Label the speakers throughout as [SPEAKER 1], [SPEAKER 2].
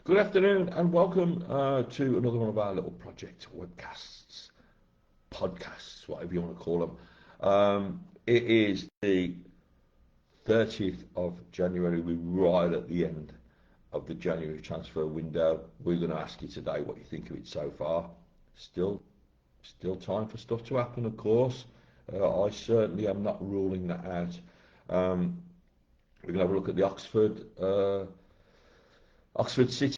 [SPEAKER 1] Good afternoon and welcome to another one of our little project webcasts, podcasts, whatever you want to call them. It is the 30th of January. We're right at the end of the January transfer window. We're going to ask you today what you think of it so far. Still, still time for stuff to happen, of course. I certainly am not ruling that out. We're going to have a look at the Oxford City,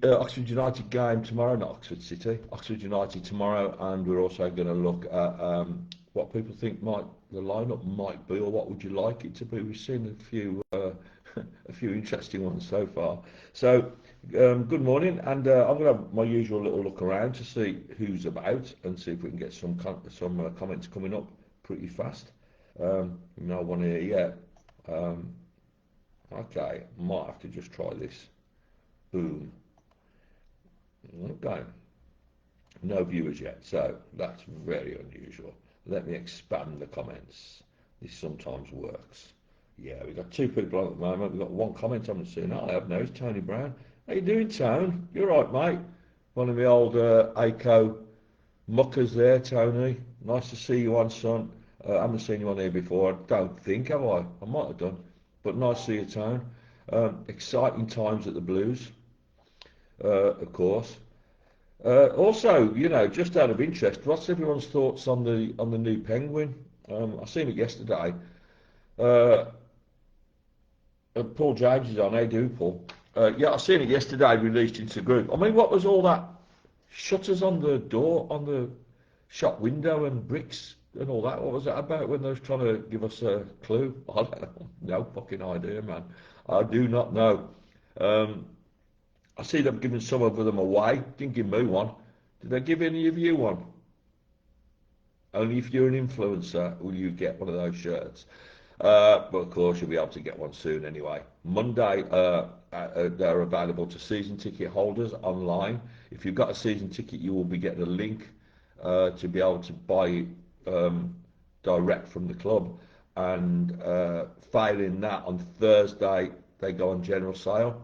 [SPEAKER 1] Oxford United game tomorrow, not Oxford City, Oxford United tomorrow, and we're also going to look at what people think the lineup might be, or what would you like it to be. We've seen a few a few interesting ones so far. So, good morning, and I'm going to have my usual little look around to see who's about and see if we can get some comments coming up pretty fast. No one here yet. Okay, might have to just try this. Boom. Okay. No viewers yet, so that's very unusual. Let me expand the comments. This sometimes works. Yeah, we've got two people on at the moment. We've got one comment I haven't seen. I have now. It's Tony Brown. How you doing, Tone? You're right, mate. One of the old ACO muckers there, Tony. Nice to see you on, son. I haven't seen you on here before. I don't think, have I? I might have done. But nice to see you, Tone. Exciting times at the Blues. Of course. Also, just out of interest, what's everyone's thoughts on the new Penguin? I seen it yesterday. Uh, Paul James is on. How do, Paul? Yeah, I seen it yesterday, released into the group. I mean, what was all that shutters on the door, on the shop window, and bricks and all that? What was that about when they was trying to give us a clue? I don't know. No fucking idea, man. I do not know. Um, I see them giving some of them away. Didn't give me one. Did they give any of you one? Only if you're an influencer will you get one of those shirts. But of course, you'll be able to get one soon anyway. Monday, they're available to season ticket holders online. If you've got a season ticket, you will be getting a link to be able to buy direct from the club. And failing that, on Thursday, they go on general sale.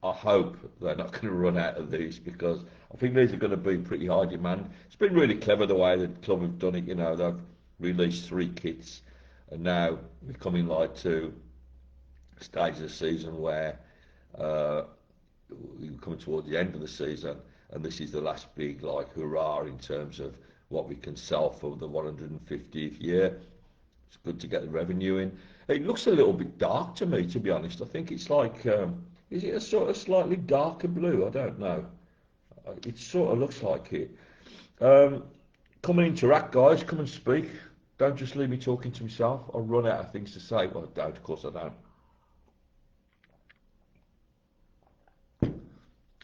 [SPEAKER 1] I hope they're not going to run out of these, because I think these are going to be pretty high demand. It's been really clever the way the club have done it. They've released 3 kits, and now we're coming like to a stage of the season where uh, we're coming towards the end of the season, and this is the last big like hurrah in terms of what we can sell for the 150th year. It's good to get the revenue in. It looks a little bit dark to me, to be honest. I think it's like, is it a sort of slightly darker blue? I don't know. It sort of looks like it. Um, Come and interact, guys. Come and speak. Don't just leave me talking to myself. I'll run out of things to say. Well, I don't. Of course, I don't.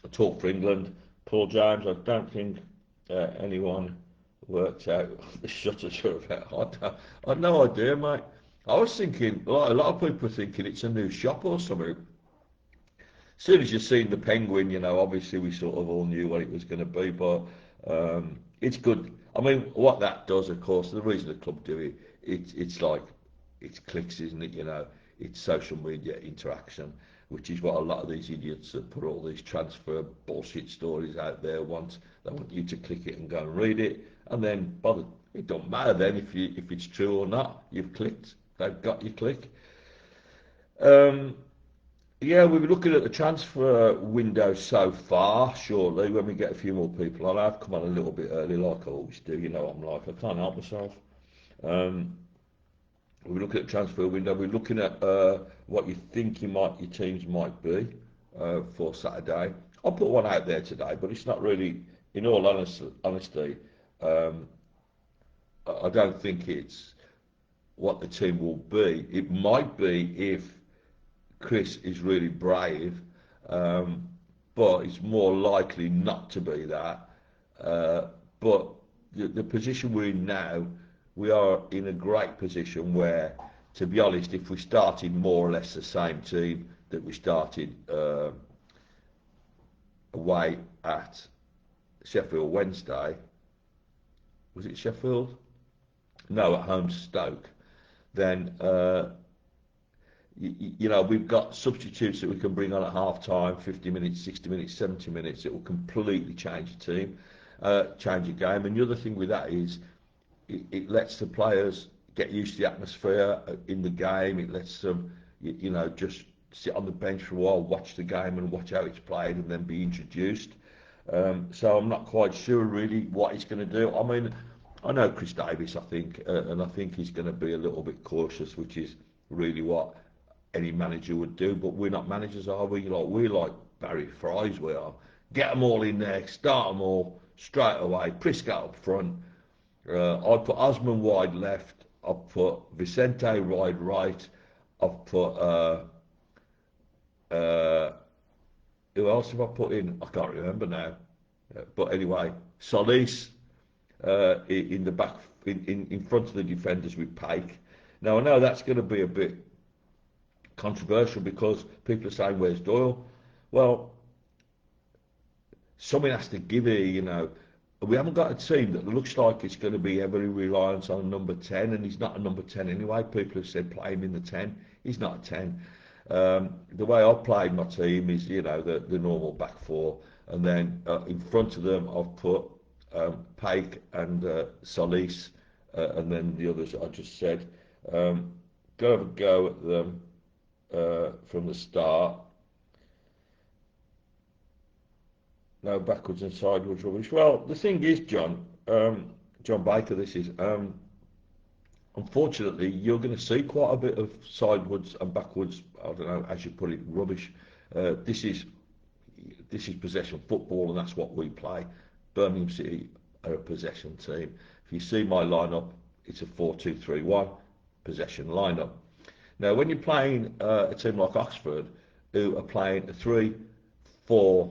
[SPEAKER 1] I talk for England. Paul James. I don't think anyone worked out the shutters are about. I had no idea, mate. I was thinking, like a lot of people are thinking it's a new shop or something. As soon as you seen the Penguin, obviously we sort of all knew what it was going to be, but it's good. I mean, what that does, of course, the reason the club do it, it's like, it's clicks, isn't it? It's social media interaction, which is what a lot of these idiots that put all these transfer bullshit stories out there want. They want you to click it and go and read it, and then bother. It don't matter then if it's true or not. You've clicked. They've got your click. Um, yeah, we were looking at the transfer window so far. Shortly, when we get a few more people on, I've come on a little bit early, like I always do. I'm like, I can't help myself. Um, we're looking at the transfer window. We're looking at what you think your teams might be for Saturday. I'll put one out there today, but it's not really, in all honesty, um, I don't think it's what the team will be. It might be if Chris is really brave, um, but it's more likely not to be that. Uh, but the position we're in now, we are in a great position where, to be honest, if we started more or less the same team that we started away at Sheffield Wednesday, was it Sheffield? No, at home to Stoke, then You know, we've got substitutes that we can bring on at half time, 50 minutes, 60 minutes, 70 minutes. It will completely change the team, change the game. And the other thing with that is it lets the players get used to the atmosphere in the game. It lets them, you know, just sit on the bench for a while, watch the game and watch how it's played and then be introduced. So I'm not quite sure really what he's going to do. I mean, I know Chris Davis, I think, and I think he's going to be a little bit cautious, which is really what any manager would do. But we're not managers, are we? Like, we're like Barry Fries, we are. Get them all in there, start them all straight away. Prisco up front. I'd put Osman wide left. I've put Vicente wide right. I've put uh, who else have I put in? I can't remember now. But anyway, Solis in the back, in front of the defenders with Pake. Now I know that's going to be a bit controversial because people are saying, "Where's Doyle?" Well, someone has to give it. You know, we haven't got a team that looks like it's going to be heavily reliant on a number 10, and he's not a number 10 anyway. People have said play him in the 10. He's not a 10. The way I've played my team is, you know, the normal back four, and then in front of them I've put Paik and Solis, and then the others I just said. Go have a go at them from the start. No backwards and sideways rubbish. Well, the thing is, John Baker, this is. Unfortunately, you're going to see quite a bit of sidewards and backwards, I don't know, as you put it, rubbish. This is possession football, and that's what we play. Birmingham City are a possession team. If you see my lineup, it's a 4-2-3-1 possession lineup. Now, when you're playing a team like Oxford, who are playing a 3-4,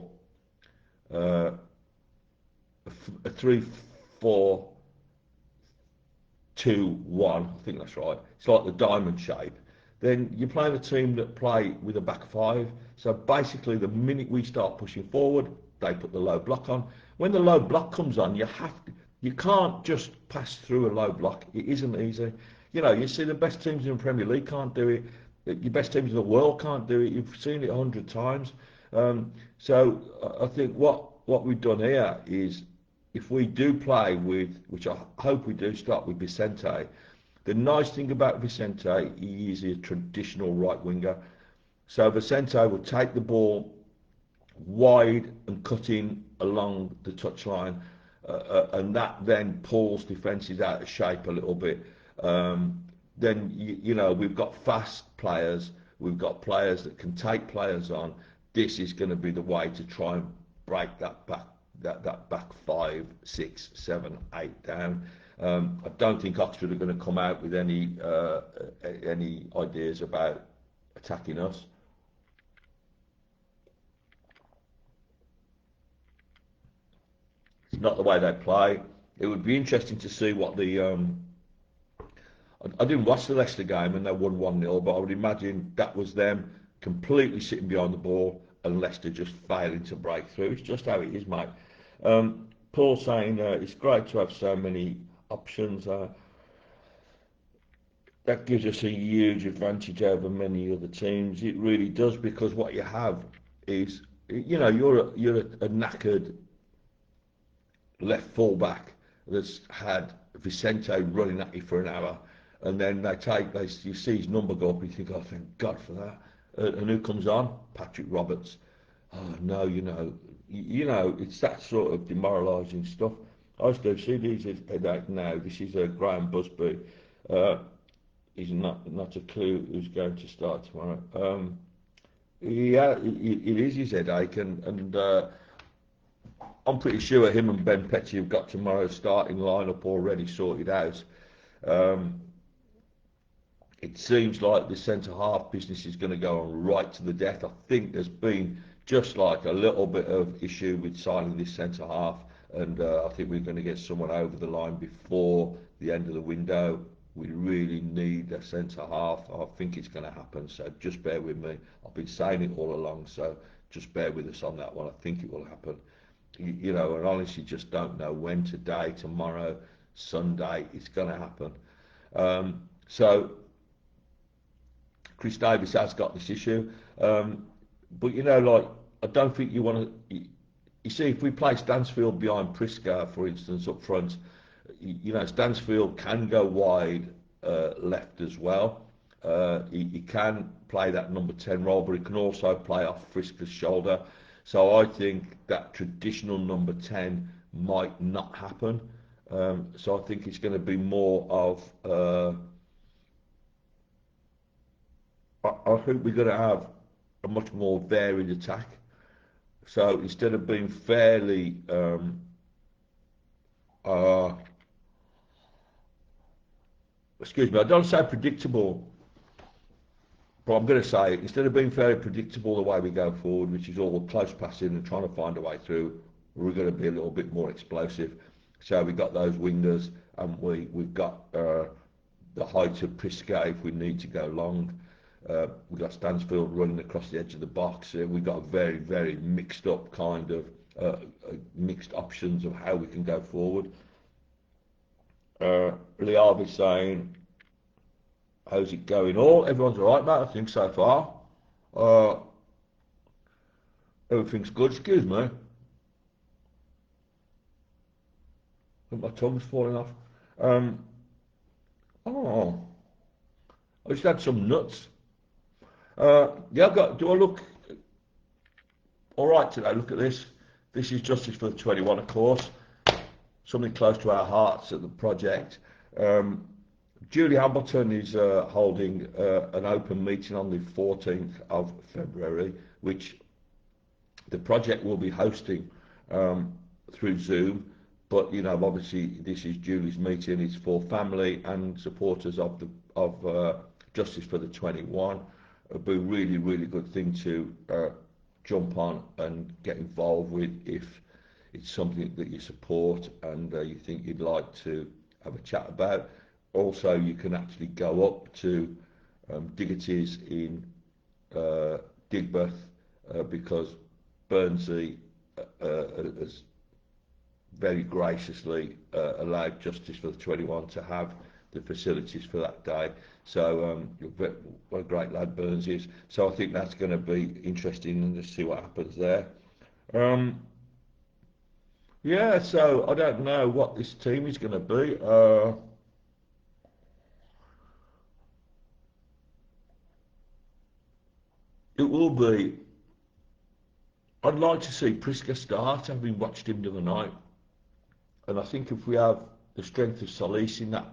[SPEAKER 1] a 3-4. 2-1, I think that's right. It's like the diamond shape. Then you're playing a team that play with a back five. So basically, the minute we start pushing forward, they put the low block on. When the low block comes on, you can't just pass through a low block. It isn't easy. You know, you see the best teams in the Premier League can't do it. Your best teams in the world can't do it. You've seen it 100 times. So I think what we've done here is, if we do play with, which I hope we do, start with Vicente. The nice thing about Vicente, he is a traditional right winger. So Vicente will take the ball wide and cut in along the touchline, and that then pulls defences out of shape a little bit. Then you know, we've got fast players, we've got players that can take players on. This is going to be the way to try and break that back. That back 5, 6, 7, 8 down. I don't think Oxford are going to come out with any ideas about attacking us. It's not the way they play. It would be interesting to see what the. I didn't watch the Leicester game and they won 1-0, but I would imagine that was them completely sitting behind the ball and Leicester just failing to break through. It's just how it is, mate. Paul saying it's great to have so many options. That gives us a huge advantage over many other teams. It really does, because what you have is, you know, you're a knackered left fullback that's had Vicente running at you for an hour, and then you see his number go up, and you think, oh, thank God for that. And who comes on? Patrick Roberts. Oh no, you know, it's that sort of demoralising stuff. I still see these headache now. This is Graham Busby. He's not a clue who's going to start tomorrow. Yeah, it is his headache, and I'm pretty sure him and Ben Petty have got tomorrow's starting lineup already sorted out. It seems like the centre half business is going to go on right to the death. I think there's been just like a little bit of issue with signing this centre half, and I think we're going to get someone over the line before the end of the window. We really need a centre half. I think it's going to happen, so just bear with me. I've been saying it all along, so just bear with us on that one. I think it will happen. You know, and honestly just don't know when. Today, tomorrow, Sunday, it's going to happen. So Chris Davis has got this issue. But you know, like, I don't think you want to. You see, if we play Stansfield behind Prisca, for instance, up front, you know, Stansfield can go wide left as well. He can play that number 10 role, but he can also play off Friska's shoulder. So I think that traditional number 10 might not happen. So I think it's going to be more of. I think we're going to have a much more varied attack. So instead of being fairly uh, excuse me, I don't say predictable, but I'm going to say instead of being fairly predictable the way we go forward, which is all close passing and trying to find a way through, we're going to be a little bit more explosive. So we've got those wingers, and we've got the height of Prisca if we need to go long. We've got Stansfield running across the edge of the box. We've got a very, very mixed up kind of mixed options of how we can go forward. Lee Harvey saying, how's it going? All everyone's all right, mate. I think so far. Everything's good. Excuse me. I think my tongue's falling off. Oh, I just had some nuts. Yeah, do I look all right today? Look at this. This is Justice for the 21, of course. Something close to our hearts at the project. Julie Hamilton is holding an open meeting on the 14th of February, which the project will be hosting through Zoom. But you know, obviously, this is Julie's meeting. It's for family and supporters of Justice for the 21. It'd be a really, really good thing to jump on and get involved with if it's something that you support and you think you'd like to have a chat about. Also, you can actually go up to Diggity's in Digbeth because Bernsey has very graciously allowed Justice for the 21 to have the facilities for that day. So what a great lad Burns is. So I think that's going to be interesting to see what happens there. Yeah, so I don't know what this team is going to be. It will be. I'd like to see Prisca start, having watched him the other night. And I think if we have the strength of Solis in that,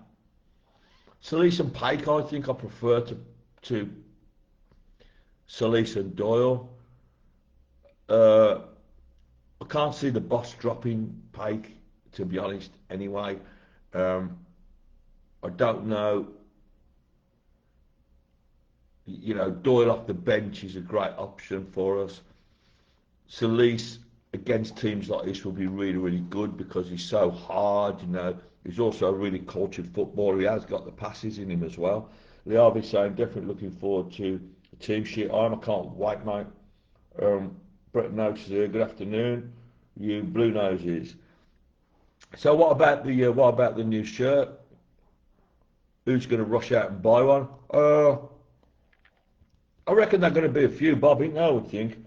[SPEAKER 1] Solis and Pake, I think I prefer to Solis and Doyle. I can't see the boss dropping Pake, to be honest, anyway. I don't know. You know, Doyle off the bench is a great option for us. Solis against teams like this will be really, really good because he's so hard, you know. He's also a really cultured footballer. He has got the passes in him as well. Lee Harvey saying, definitely looking forward to the team sheet. I can't wait, mate. Brett Noakes is here. Good afternoon, you blue noses. So what about the new shirt? Who's going to rush out and buy one? I reckon they're going to be a few, Bob. I would think.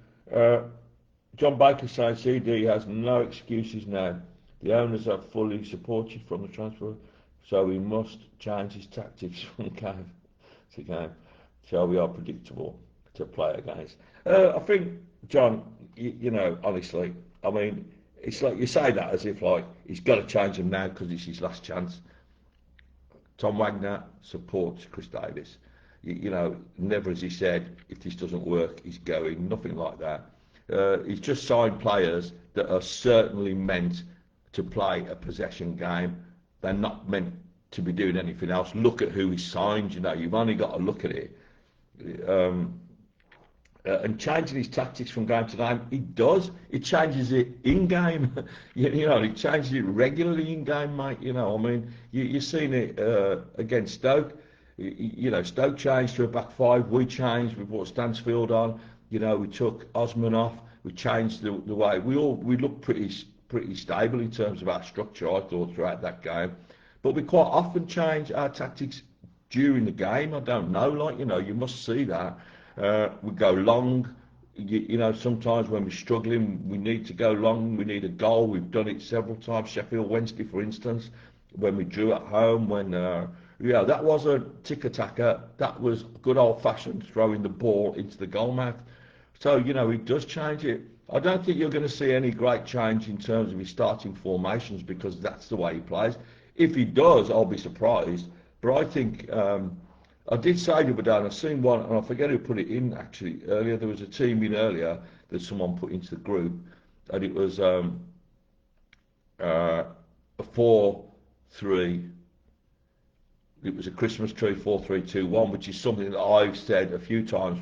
[SPEAKER 1] John Baker saying CD has no excuses now. The owners are fully supported from the transfer, so he must change his tactics from game to game. So we are predictable to play against. I think, John, you know, honestly, I mean, it's like you say that as if like he's got to change them now because it's his last chance. Tom Wagner supports Chris Davis. You know, never has he said if this doesn't work, he's going. Nothing like that. He's just signed players that are certainly meant to play a possession game. They're not meant to be doing anything else. Look at who he's signed. You know, you've only got to look at it. And changing his tactics from game to game, he does. He changes it in game. you know, he changes it regularly in game, mate. You know, I mean, you've seen it against Stoke. You know, Stoke changed to a back five. We changed. We brought Stansfield on. You know, we took Osman off. We changed the way we looked pretty stable in terms of our structure. I thought throughout that game, but we quite often change our tactics during the game. I don't know, like, you know, you must see that. We go long. You know, sometimes when we're struggling, we need to go long. We need a goal. We've done it several times. Sheffield Wednesday, for instance, when we drew at home, when yeah, that wasn't tick-a-tacker. That was good old-fashioned throwing the ball into the goal mouth. So, you know, he does change it. I don't think you're going to see any great change in terms of his starting formations because that's the way he plays. If he does, I'll be surprised. But I think I did say the other day, and I've seen one, and I forget who put it in actually earlier. There was a team in earlier that someone put into the group, and it was a 4-3. It was a Christmas tree 4-3-2-1, which is something that I've said a few times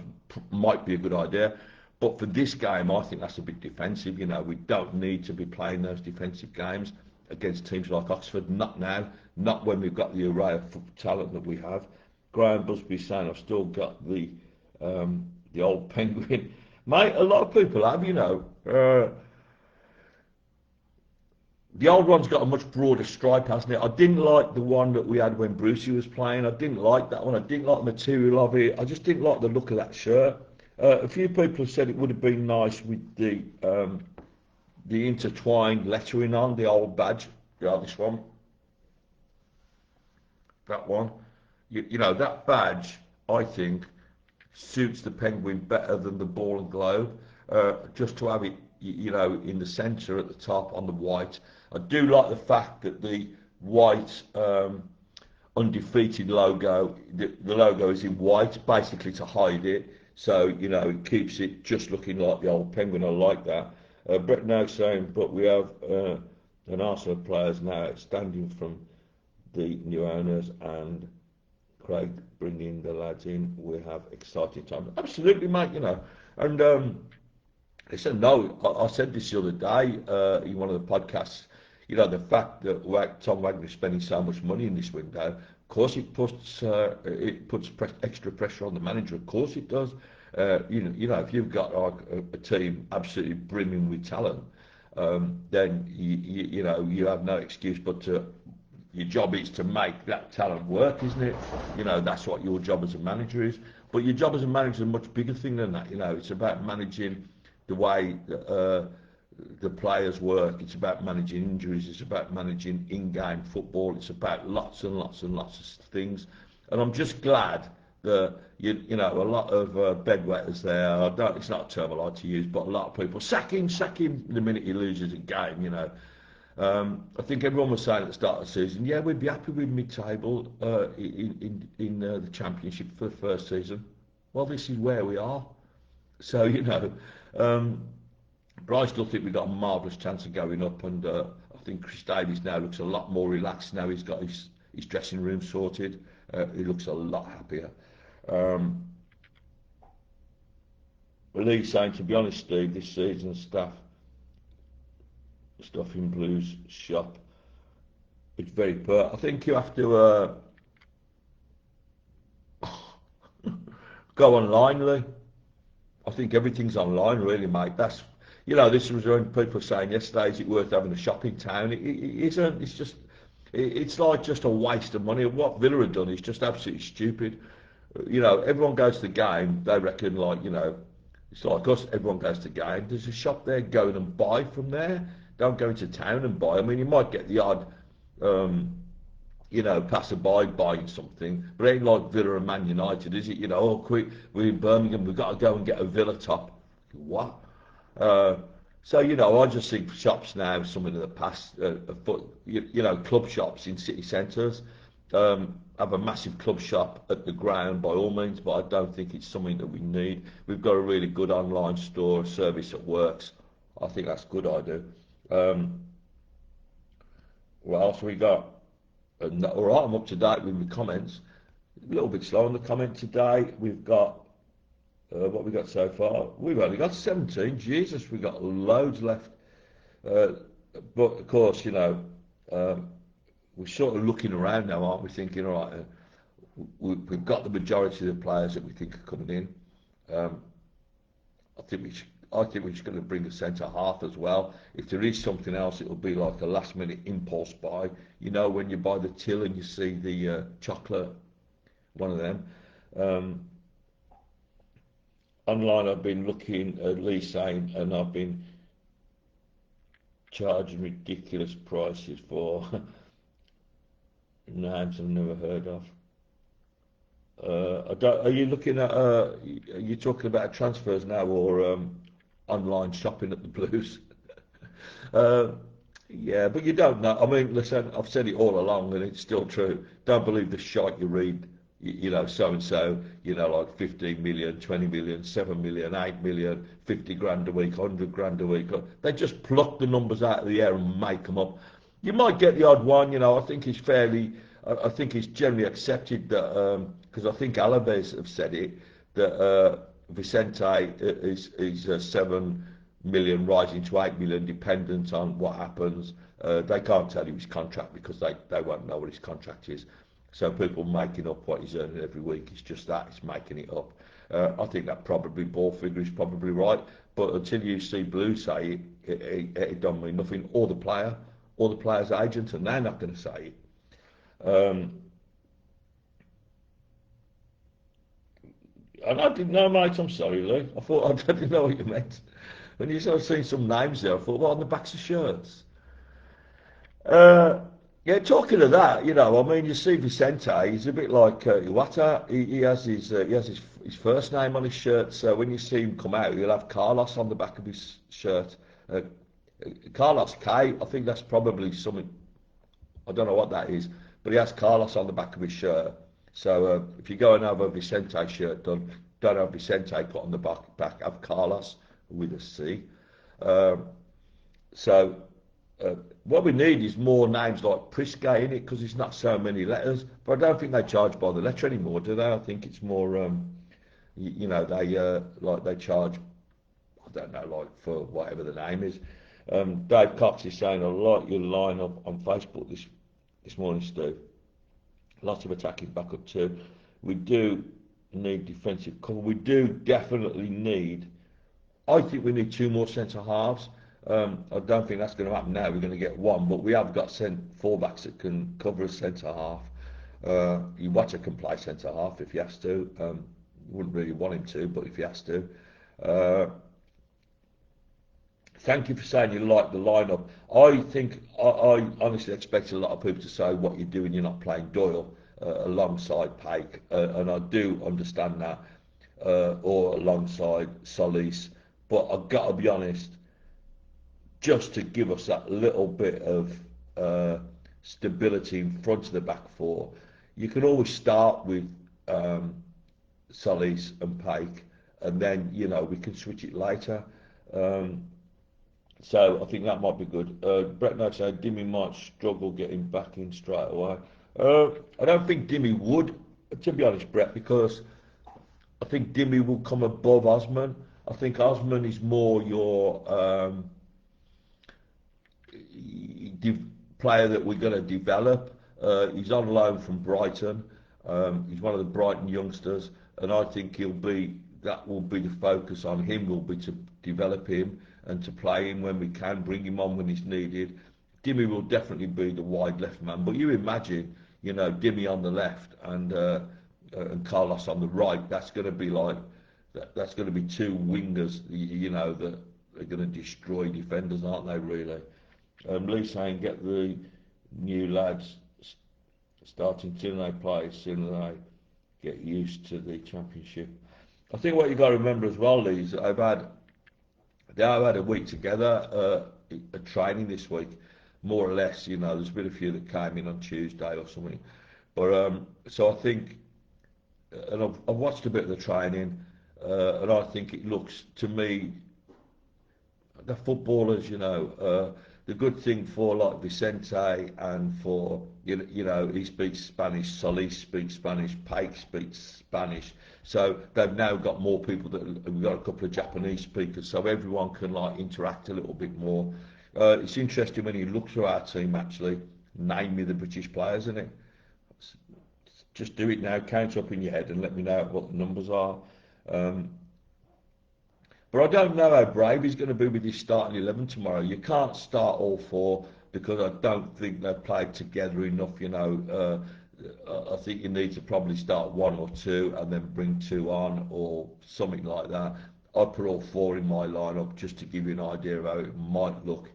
[SPEAKER 1] might be a good idea. But for this game, I think that's a bit defensive. You know, we don't need to be playing those defensive games against teams like Oxford. Not now. Not when we've got the array of talent that we have. Graham Busby saying I've still got the old Penguin. Mate, a lot of people have, you know. The old one's got a much broader stripe, hasn't it? I didn't like the one that we had when Brucey was playing. I didn't like that one. I didn't like the material of it. I just didn't like the look of that shirt. A few people have said it would have been nice with the intertwined lettering on the old badge. Yeah, this one. That one. You know, that badge, I think, suits the Penguin better than the ball and globe. Just to have it, you know, in the centre at the top on the white. I do like the fact that the white undefeated logo, the logo is in white, basically to hide it. So, you know, it keeps it just looking like the old Penguin. I like that. Brett now saying, but we have an Arsenal players now outstanding from the new owners and Craig bringing the lads in. We have exciting times. Absolutely, mate, you know. And listen, no, I said this the other day in one of the podcasts, you know, the fact that Tom Wagner is spending so much money in this window, of course it puts extra pressure on the manager. Of course it does. You know, if you've got like a team absolutely brimming with talent, then you know you have no excuse but to. Your job is to make that talent work, isn't it? You know, that's what your job as a manager is. But your job as a manager is a much bigger thing than that. You know, it's about managing the way the players work. It's about managing injuries. It's about managing in-game football. It's about lots and lots and lots of things. And I'm just glad that, you know, a lot of bedwetters there, it's not a term I like to use, but a lot of people, sack him the minute he loses a game, you know. I think everyone was saying at the start of the season, yeah, we'd be happy with mid-table in the Championship for the first season. Well, this is where we are. So, you know, but I still think we've got a marvellous chance of going up, and I think Chris Davies now looks a lot more relaxed now he's got his dressing room sorted. He looks a lot happier. Lee's saying, to be honest, Steve, this season stuff in Blue's shop, it's very poor. I think you have to go online, Lee. I think everything's online, really, mate. That's, you know, this was when people were saying yesterday, is it worth having a shop in town? It isn't. It's just, it's like just a waste of money. What Villa have done is just absolutely stupid. You know, everyone goes to the game. They reckon, like, you know, it's like us. Everyone goes to the game. There's a shop there. Go in and buy from there. Don't go into town and buy. I mean, you might get the odd, you know, passerby buying something, but it ain't like Villa and Man United, is it? You know, oh, quick, we're in Birmingham, we've got to go and get a Villa top. What? So, you know, I just think shops now, something of the past, you know, club shops in city centres, have a massive club shop at the ground by all means, but I don't think it's something that we need. We've got a really good online store service that works. I think that's good, I do. What else have we got? All right, I'm up to date with my comments. A little bit slow on the comment today. We've got, what we got so far? We've only got 17. Jesus, we've got loads left. But of course, you know, we're sort of looking around now, aren't we? Thinking, all right, we've got the majority of the players that we think are coming in. I think we're just going to bring a centre half as well. If there is something else, it'll be like a last minute impulse buy. You know, when you buy the till and you see the chocolate one of them. Um, Online, I've been looking at leasing, and I've been charging ridiculous prices for names I've never heard of. I don't, are you looking at? Are you talking about transfers now, or online shopping at the Blues? Uh, yeah, but you don't know. I mean, listen, I've said it all along, and it's still true. Don't believe the shite you read. You know, so and so. You know, like 15 million, 20 million, 7 million, 8 million, 50 grand a week, 100 grand a week. They just pluck the numbers out of the air and make them up. You might get the odd one. You know, I think it's fairly. I think it's generally accepted that because I think Alaves have said it that Vicente is 7 million rising to 8 million, dependent on what happens. They can't tell you his contract because they won't know what his contract is. So people making up what he's earning every week. It's just that, it's making it up. I think that probably ball figure is probably right. But until you see Blue say it don't mean nothing. Or the player's agent, and they're not going to say it. And I didn't know, mate. I'm sorry, Lou. I thought I didn't know what you meant. When you started seeing some names there, I thought, what, on the backs of shirts? Uh, yeah, talking of that, you know, I mean, you see Vicente, he's a bit like Iwata. He has his first name on his shirt. So when you see him come out, he'll have Carlos on the back of his shirt. Uh, Carlos K, I think that's probably something. I don't know what that is, but he has Carlos on the back of his shirt. So if you go and have a Vicente shirt done, don't have Vicente put on the back, have Carlos with a C. Um, so uh, what we need is more names like Prisca in it because it's not so many letters. But I don't think they charge by the letter anymore, do they? I think it's more, you know, they charge. I don't know, like for whatever the name is. Dave Cox is saying I like your line up on Facebook this morning, Stu. Lots of attacking backup too. We do need defensive cover. We do definitely need. I think we need two more centre halves. I don't think that's going to happen now. We're going to get one, but we have got fullbacks that can cover a centre half. Iwata can play centre half if he has to. Wouldn't really want him to, but if he has to. Uh, Thank you for saying you like the lineup. I honestly expect a lot of people to say what you're doing. You're not playing Doyle alongside Pake, and I do understand that, or alongside Solis. But I've got to be honest, just to give us that little bit of stability in front of the back four, you can always start with Solis and Pake, and then you know we can switch it later. Um, So I think that might be good. Brett Knight said Dimmy might struggle getting back in straight away. I don't think Dimmy would, to be honest, Brett, because I think Dimmy will come above Osman. I think Osman is more your player that we're going to develop. He's on loan from Brighton. He's one of the Brighton youngsters, and I think that will be the focus on him. Will be to develop him and to play him when we can, bring him on when he's needed. Dimmy will definitely be the wide left man, but you imagine, you know, Dimmy on the left and Carlos on the right. That's going to be like that's going to be two wingers, you know, that are going to destroy defenders, aren't they? Really. Lee saying get the new lads starting soon they play, soon they get used to the championship. I think what you've got to remember as well, Lee, is that they have had a week together, a training this week, more or less. You know, there's been a few that came in on Tuesday or something. But so I think, and I've watched a bit of the training, and I think it looks to me, the footballers, you know, the good thing for like Vicente and for you know he speaks Spanish, Solis speaks Spanish, Pake speaks Spanish, so they've now got more people that we've got a couple of Japanese speakers, so everyone can like interact a little bit more. It's interesting when you look through our team actually, name me the British players in it. Just do it now, count up in your head and let me know what the numbers are. Um, But I don't know how brave he's going to be with his starting 11 tomorrow. You can't start all four because I don't think they've played together enough. You know, I think you need to probably start one or two and then bring two on or something like that. I'd put all four in my lineup just to give you an idea of how it might look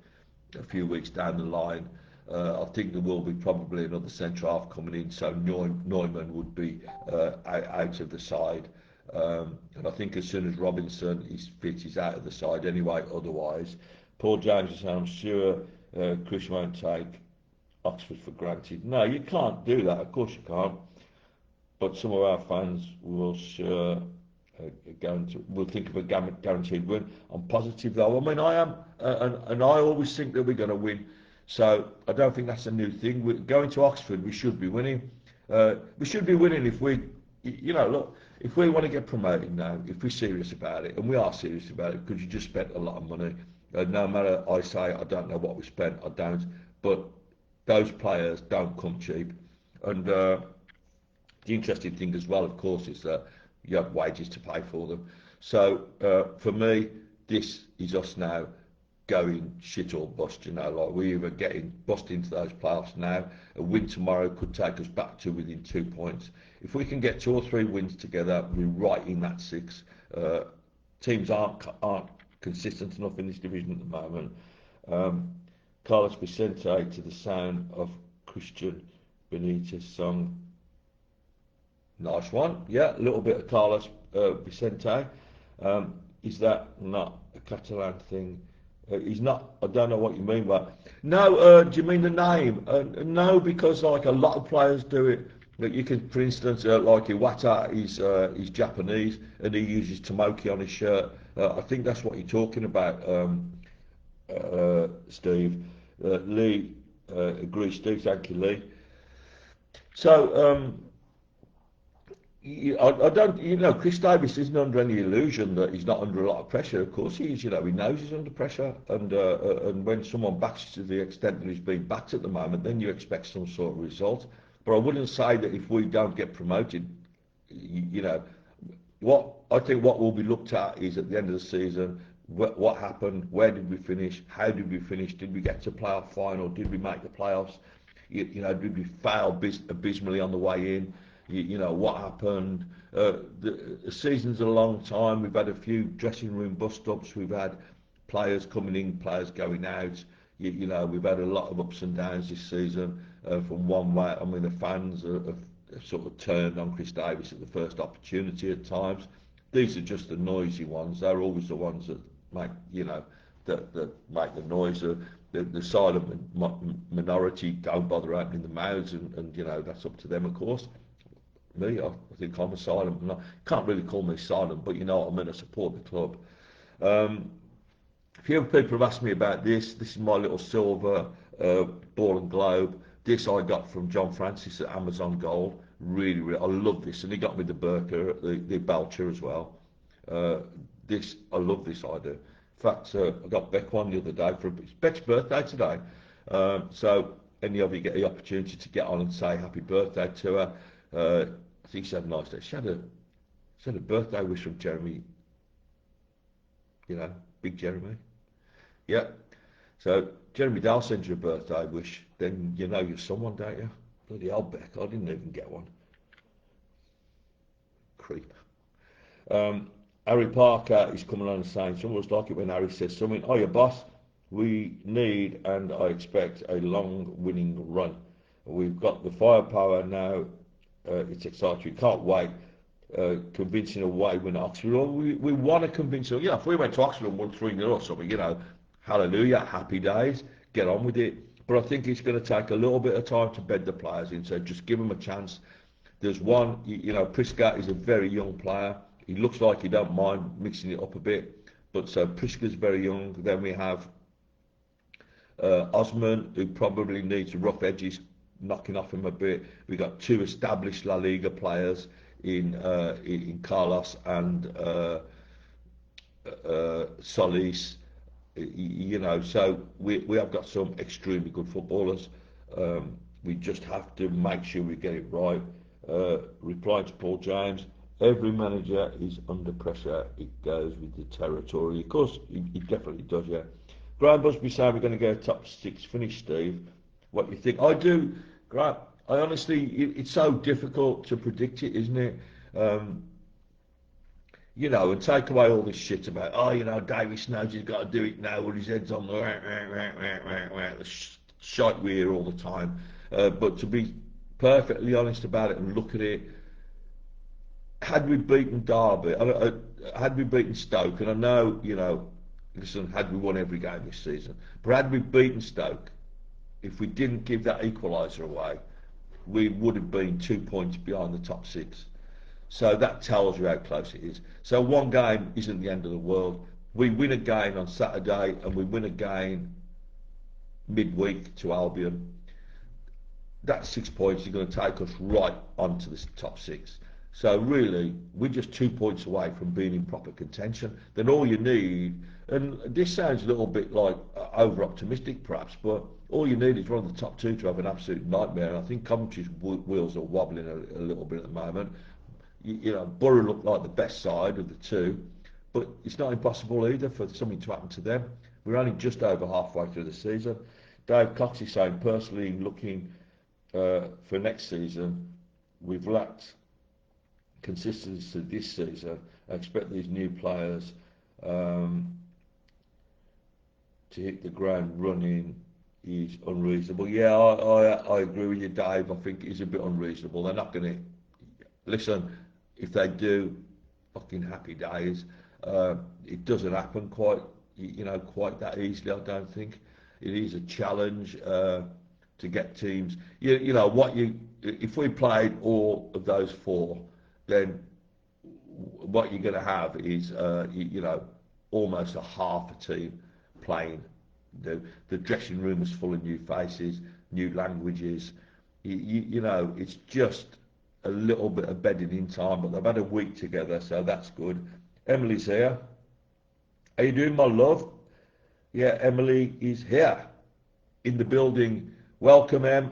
[SPEAKER 1] a few weeks down the line. I think there will be probably another centre half coming in, so Neumann would be out of the side. And I think as soon as Robinson is fit, he's out of the side anyway. Otherwise, Paul James is saying, I'm sure Chris won't take Oxford for granted. No, you can't do that. Of course you can't. But some of our fans will sure will think of a guaranteed win. I'm positive though. I mean, I am, and I always think that we're going to win. So I don't think that's a new thing. We're going to Oxford, we should be winning. We should be winning if we, look, if we want to get promoted now, if we're serious about it, and we are serious about it because you just spent a lot of money. No matter I say I don't know what we spent, I don't. But those players don't come cheap. And the interesting thing as well, of course, is that you have wages to pay for them. So for me, this is us now going shit or bust, like we're either getting bust into those playoffs now. A win tomorrow could take us back to within 2 points. If we can get 2 or 3 wins together, we're right in that 6. Teams aren't consistent enough in this division at the moment. Carlos Vicente to the sound of Christian Benitez song. Nice one. Yeah, a little bit of Carlos Vicente. Is that not a Catalan thing? He's not. I don't know what you mean by. No. Do you mean the name? No, because like a lot of players do it. Like you can, for instance, like Iwata, he's Japanese and he uses Tomoki on his shirt. I think that's what you're talking about, Steve. Lee agrees. Steve, thank you, Lee. So. I don't, Chris Davis isn't under any illusion that he's not under a lot of pressure. Of course he is, he knows he's under pressure. And when someone backs to the extent that he's being backed at the moment, then you expect some sort of result. But I wouldn't say that if we don't get promoted, what will be looked at is at the end of the season, what happened, where did we finish, how did we finish, did we get to playoff final, did we make the playoffs, did we fail abysmally on the way in? What happened. The season's a long time. We've had a few dressing room bust-ups. We've had players coming in, players going out. We've had a lot of ups and downs this season from one way. I mean, the fans have sort of turned on Chris Davis at the first opportunity at times. These are just the noisy ones. They're always the ones that make, that make the noise. The silent minority don't bother opening the mouths, and that's up to them, of course. Me, I think I'm a silent. Can't really call me silent, but what I mean. I support the club. A few people have asked me about this. This is my little silver ball and globe. This I got from John Francis at Amazon Gold. Really, really, I love this, and he got me the Burka, the Belcher as well. This, I love this idea. In fact, I got Beck one the other day for it's Beck's birthday today. So any of you get the opportunity to get on and say happy birthday to her. I think she had a nice day. She had a birthday wish from Jeremy. Big Jeremy. Yeah. So Jeremy Dale sends you a birthday wish, then you're someone, don't you? Bloody hell, Beck, I didn't even get one. Creep. Harry Parker is coming on and saying, it's almost like it when Harry says something, oh, your boss, we need and I expect a long winning run. We've got the firepower now. It's exciting. We can't wait. Convincing away win at Oxford. Well, we want to convince them. If we went to Oxford and won 3-0 or something, hallelujah, happy days, get on with it. But I think it's going to take a little bit of time to bed the players in. So just give them a chance. There's one, Priska is a very young player. He looks like he don't mind mixing it up a bit. But so Priska's very young. Then we have Osman, who probably needs rough edges knocking off him a bit. We've got 2 established La Liga players in Carlos and Solis. So we have got some extremely good footballers. We just have to make sure we get it right. Replying to Paul James, every manager is under pressure. It goes with the territory. Of course, it definitely does, yeah. Graham Busby saying we're going to go top 6 finish, Steve. What you think? I do, Graham. I honestly, it's so difficult to predict it, isn't it? Um, you know, and take away all this shit about, oh, you know, Davis knows he's got to do it now, or his head's on the shite we hear all the time. But to be perfectly honest about it and look at it, had we beaten Derby, had we beaten Stoke, and I know, you know, listen, had we won every game this season, but had we beaten Stoke, if we didn't give that equaliser away, we would have been 2 points behind the top six. So that tells you how close it is. So one game isn't the end of the world. We win a game on Saturday and we win a game midweek to Albion. That 6 points is going to take us right onto the top six. So really, we're just 2 points away from being in proper contention. Then all you need, and this sounds a little bit like over-optimistic perhaps, but all you need is one of the top two to have an absolute nightmare. And I think Coventry's wheels are wobbling a little bit at the moment. You know, Borough look like the best side of the two, but it's not impossible either for something to happen to them. We're only just over halfway through the season. Dave Cox is saying, personally looking for next season, we've lacked consistency this season. I expect these new players to hit the ground running is unreasonable. Yeah, I agree with you, Dave. I think it's a bit unreasonable. They're not going to listen. If they do, fucking happy days. It doesn't happen quite, you know, quite that easily. I don't think it is a challenge to get teams. You know what you if we played all of those four, then what you're going to have is you know, almost a half a team playing. The dressing room is full of new faces, new languages. You know, it's just a little bit of bedding in time, but they've had a week together, so that's good. Emily's here. How you doing, my love? Yeah, Emily is here in the building. Welcome, Em.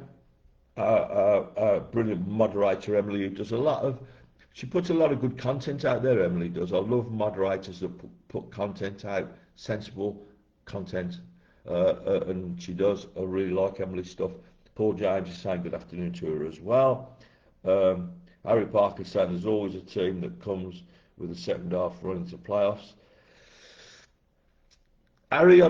[SPEAKER 1] Brilliant moderator, Emily, who does she puts a lot of good content out there, Emily does. I love moderators that put content out, sensible content, and she does. I really like Emily's stuff. Paul James is saying good afternoon to her as well. Harry Parker saying there's always a team that comes with a second half run into playoffs. Harry,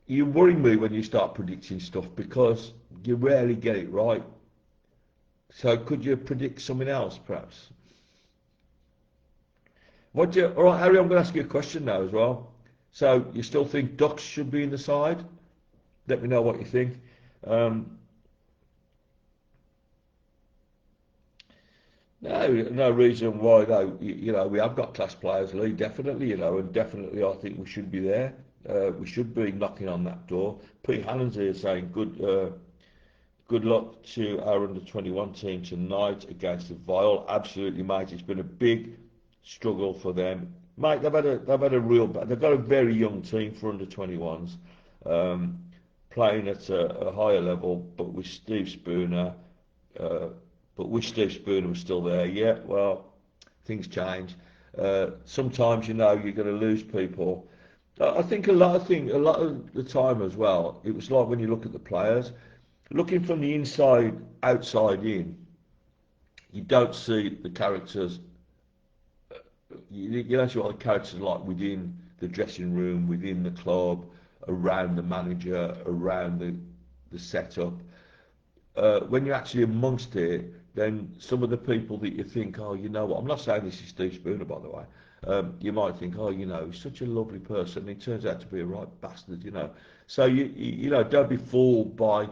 [SPEAKER 1] you worry me when you start predicting stuff because you rarely get it right. So could you predict something else, perhaps? All right, Harry, I'm going to ask you a question now as well. So you still think Ducks should be in the side? Let me know what you think. No reason why though. You know, we have got class players, Lee, definitely. You know, and definitely I think we should be there. We should be knocking on that door. Pete Hannon's here saying good luck to our under-21 team tonight against the Vile. Absolutely, mate. It's been a big struggle for them, mate. They've had a real. They've got a very young team for under-21s, playing at a higher level, but with Steve Spooner. But wish Steve Spooner was still there. Yeah, well, things change. Sometimes, you know, you're going to lose people. I think a lot of the time as well, it was like when you look at the players, looking from the inside, outside in, you don't see the characters. You don't see what the characters are like within the dressing room, within the club, around the manager, around the setup. When you're actually amongst it, then some of the people that you think, oh, you know what, I'm not saying this is Steve Spooner, by the way, you might think, oh, you know, he's such a lovely person. He turns out to be a right bastard, you know. So, you know, don't be fooled by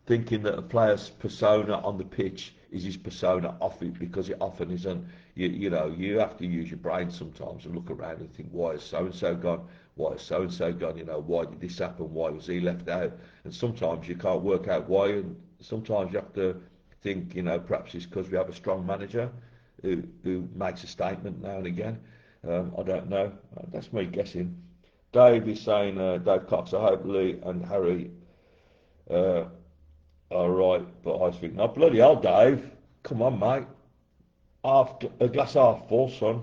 [SPEAKER 1] thinking that a player's persona on the pitch is his persona off it, because it often isn't. You know, you have to use your brain sometimes and look around and think, why is so-and-so gone? Why is so-and-so gone? You know, why did this happen? Why was he left out? And sometimes you can't work out why, and sometimes you have to think, you know, perhaps it's because we have a strong manager who makes a statement now and again. I don't know. That's me guessing. Dave is saying, Dave Cox, I hope Lee and Harry are right, but I think, no, bloody hell, Dave. Come on, mate. A glass half full, son.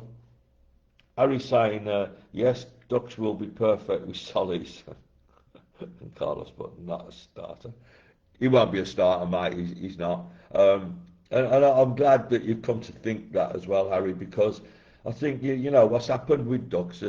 [SPEAKER 1] Harry's saying, yes, Ducks will be perfect with Solis. And Carlos, but not a starter. He won't be a starter, mate. He's not. And I'm glad that you've come to think that as well, Harry, because I think you know what's happened with Dux.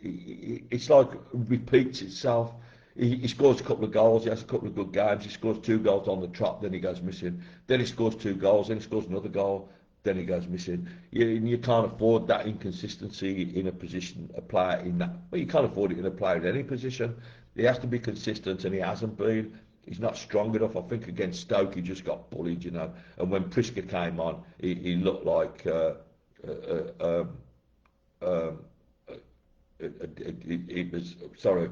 [SPEAKER 1] It's like repeats itself. He scores a couple of goals. He has a couple of good games. He scores 2 goals on the trot. Then he goes missing. Then he scores 2 goals. Then he scores another goal. Then he goes missing. You can't afford that inconsistency in a position, a player in that. Well, you can't afford it in a player in any position. He has to be consistent, and he hasn't been. He's not strong enough. I think against Stoke he just got bullied, you know. And when Priska came on, he looked like uh, um, um, it was sorry.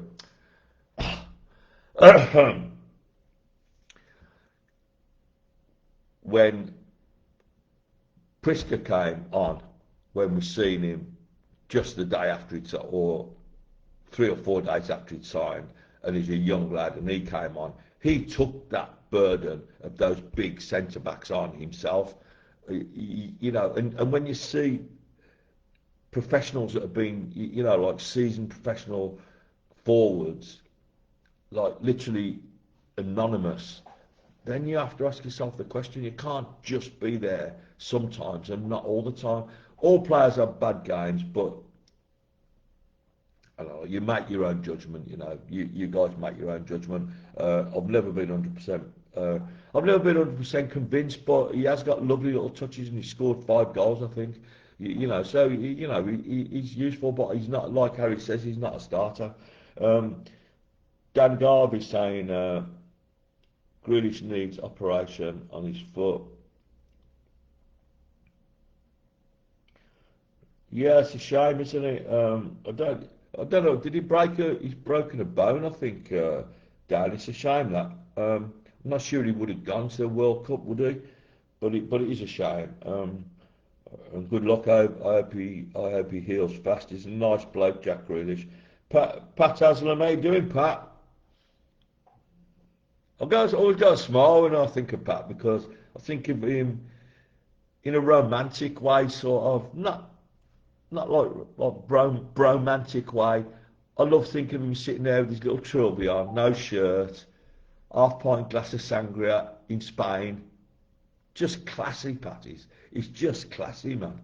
[SPEAKER 1] When Priska came on, when we seen him just the day after he'd or 3 or 4 days after he'd signed, and he's a young lad, and he came on. He took that burden of those big centre backs on himself, you know. And when you see professionals that have been, you know, like seasoned professional forwards, like literally anonymous, then you have to ask yourself the question. You can't just be there sometimes and not all the time. All players have bad games, but I don't know, you make your own judgment, you know. You guys make your own judgment. I've never been 100%. I've never been 100% convinced, but he has got lovely little touches, and he scored 5 goals, I think. You know, so you know he's useful, but he's not, like Harry says, he's not a starter. Um, Dan Garvey saying Grealish needs operation on his foot. Yeah, it's a shame, isn't it? I don't know. Did he break a? He's broken a bone, I think. Dan, it's a shame that. I'm not sure he would have gone to the World Cup, would he? But it is a shame. And good luck. I hope he heals fast. He's a nice bloke, Jack Grealish. Pat Haslam, how you doing, Pat? Always got a smile when I think of Pat, because I think of him in a romantic way, sort of. Not like bromantic way. I love thinking of him sitting there with his little trilby on, no shirt, half pint glass of sangria in Spain. Just classy, Patties. He's just classy, man.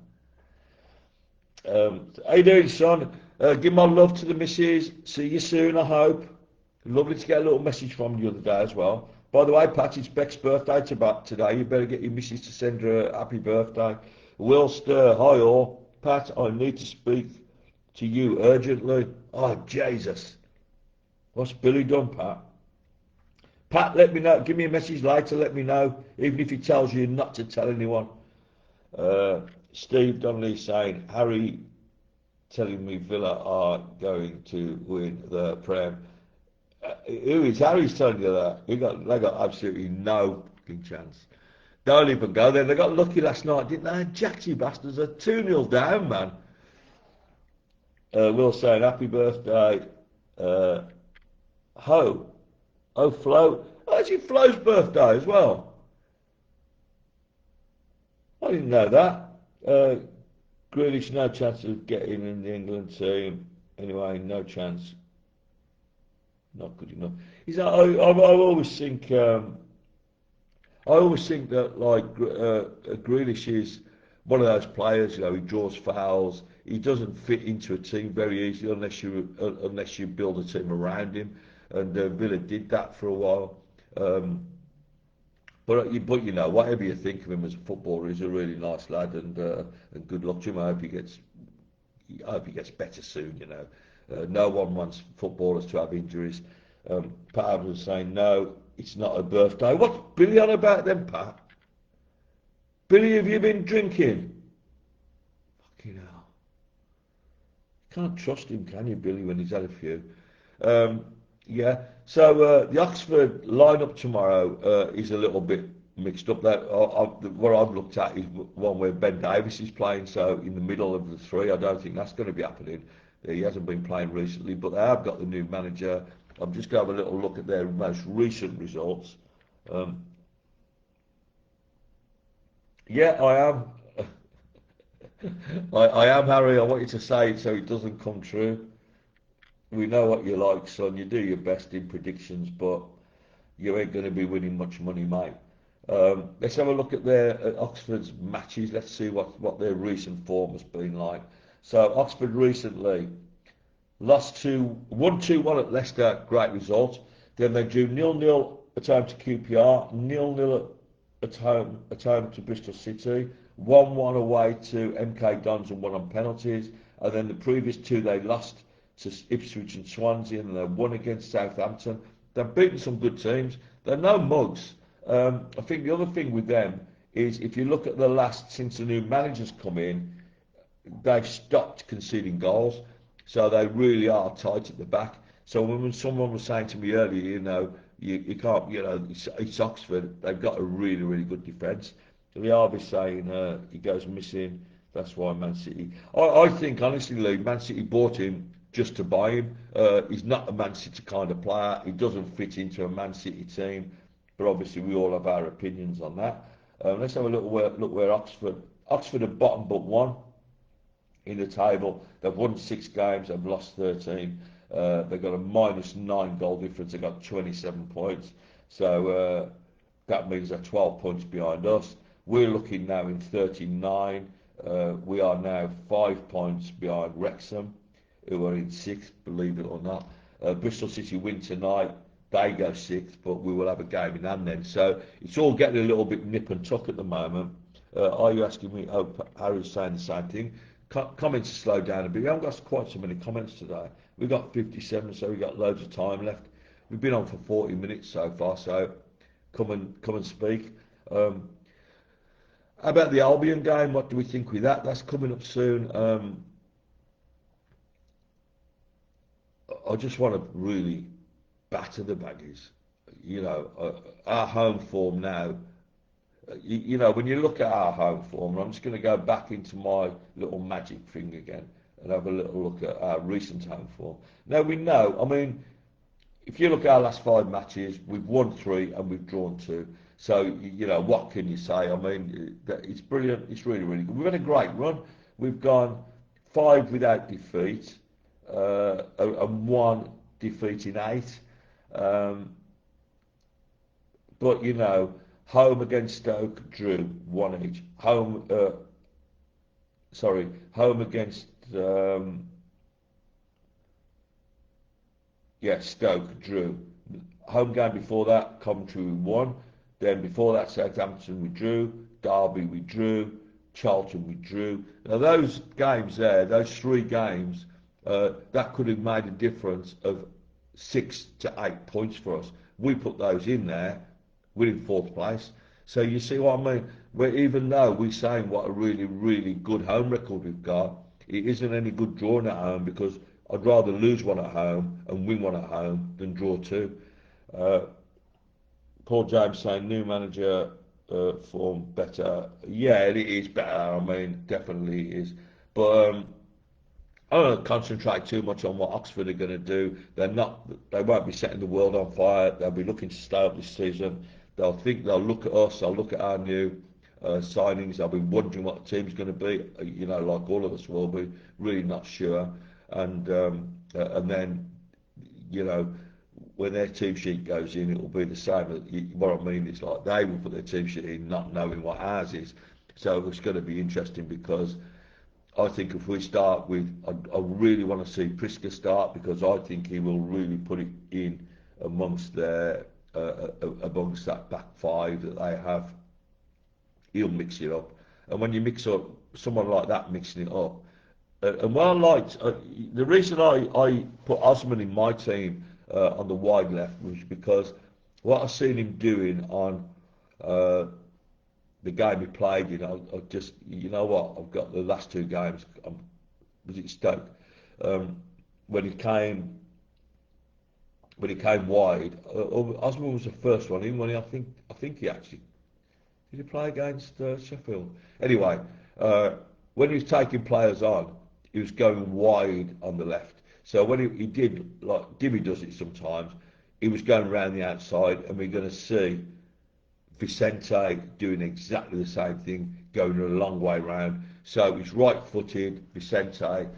[SPEAKER 1] How you doing, son? Give my love to the missus. See you soon, I hope. Lovely to get a little message from you the other day as well. By the way, Pat, it's Beck's birthday today. You better get your missus to send her a happy birthday. Will Stir, hi all. Pat, I need to speak to you urgently. Oh, Jesus. What's Billy done, Pat? Pat, let me know. Give me a message later. Let me know, even if he tells you not to tell anyone. Steve Donnelly saying, Harry telling me Villa are going to win the Prem. Who is Harry's telling you that? They got absolutely no fucking chance. Don't even go there. They got lucky last night, didn't they? Jacksy bastards are 2-0 down, man. Will saying, happy birthday. Uh, Ho. Oh, Flo. Oh, it's Flo's birthday as well. I didn't know that. Grealish, no chance of getting in the England team. Anyway, no chance. Not good enough. I always think that like Grealish is one of those players. You know, he draws fouls. He doesn't fit into a team very easily unless you build a team around him. And Villa did that for a while. But you know, whatever you think of him as a footballer, he's a really nice lad, and good luck to him. I hope he gets better soon. You know, no one wants footballers to have injuries. Pat was saying no, it's not a birthday. What's Billy on about then, Pat? Billy, have you been drinking? Fucking hell. Can't trust him, can you, Billy, when he's had a few? Yeah. So the Oxford lineup tomorrow is a little bit mixed up. What I've looked at is one where Ben Davies is playing. So in the middle of the three, I don't think that's going to be happening. He hasn't been playing recently, but they have got the new manager. I'm just going to have a little look at their most recent results. Yeah, I am. I am, Harry. I want you to say it so it doesn't come true. We know what you like, son. You do your best in predictions, but you ain't going to be winning much money, mate. Let's have a look at Oxford's matches. Let's see what their recent form has been like. So Oxford recently won 2-1 at Leicester, great result. Then they drew 0-0 at home to QPR, 0-0 at home to Bristol City, 1-1 away to MK Dons and won on penalties. And then the previous two they lost to Ipswich and Swansea, and they won against Southampton. They've beaten some good teams. They're no mugs. I think the other thing with them is if you look at since the new manager's come in, they've stopped conceding goals. So they really are tight at the back. So when someone was saying to me earlier, you can't, it's Oxford, they've got a really, really good defence. So the Arby's saying he goes missing, that's why Man City. I think, honestly, Lee, Man City bought him just to buy him. He's not a Man City kind of player. He doesn't fit into a Man City team. But obviously we all have our opinions on that. Let's have a look where Oxford have bottom but one in the table. They've won 6 games, they've lost 13. They've got a -9 goal difference, they've got 27 points. So that means they're 12 points behind us. We're looking now in 39. We are now 5 points behind Wrexham, who are in 6th, believe it or not. Bristol City win tonight, they go 6th, but we will have a game in hand then. So it's all getting a little bit nip and tuck at the moment. Are you asking me? Oh, Harry's saying the same thing. Comments are slowed down a bit. We haven't got quite so many comments today. We've got 57, so we've got loads of time left. We've been on for 40 minutes so far, so come and speak. How about the Albion game? What do we think with that? That's coming up soon. I just want to really batter the Baggies. Our home form now. When you look at our home form, I'm just going to go back into my little magic thing again and have a little look at our recent home form. Now we know, if you look at our last 5 matches, we've won 3 and we've drawn 2. So, what can you say? It's brilliant. It's really, really good. We've had a great run. We've gone 5 without defeat and 1 defeat in 8. But, home against Stoke, drew 1 each. Home against Stoke, drew. Home game before that, Coventry we won. Then before that, Southampton we drew. Derby we drew. Charlton we drew. Now those games there, those 3 games, that could have made a difference of 6 to 8 points for us. We put those in there. We're in 4th place. So you see what I mean? Even though we're saying what a really, really good home record we've got, it isn't any good drawing at home because I'd rather lose 1 at home and win 1 at home than draw 2. Paul James saying new manager form better. Yeah, it is better. Definitely it is. But I don't concentrate too much on what Oxford are going to do. They won't be setting the world on fire. They'll be looking to stay up this season. They'll look at us. They'll look at our new signings. They'll be wondering what the team's going to be. Like all of us will be, really not sure. And then, when their team sheet goes in, it will be the same. What I mean is like they will put their team sheet in not knowing what ours is. So it's going to be interesting because I think if we start with, I really want to see Priska start because I think he will really put it in amongst that back 5 that they have. He'll mix it up, and when you mix up someone like that mixing it up, and what I liked, the reason I put Osman in my team on the wide left was because what I've seen him doing on the game he played, I just, I've got the last 2 games. Was it Stoke? When he came wide, Osman was the first one in. When I think he actually did he play against Sheffield. Anyway, when he was taking players on, he was going wide on the left. So when he did, like Dimmy does it sometimes, he was going around the outside, and we're going to see Vicente doing exactly the same thing, going a long way round. So he's right-footed, Vicente.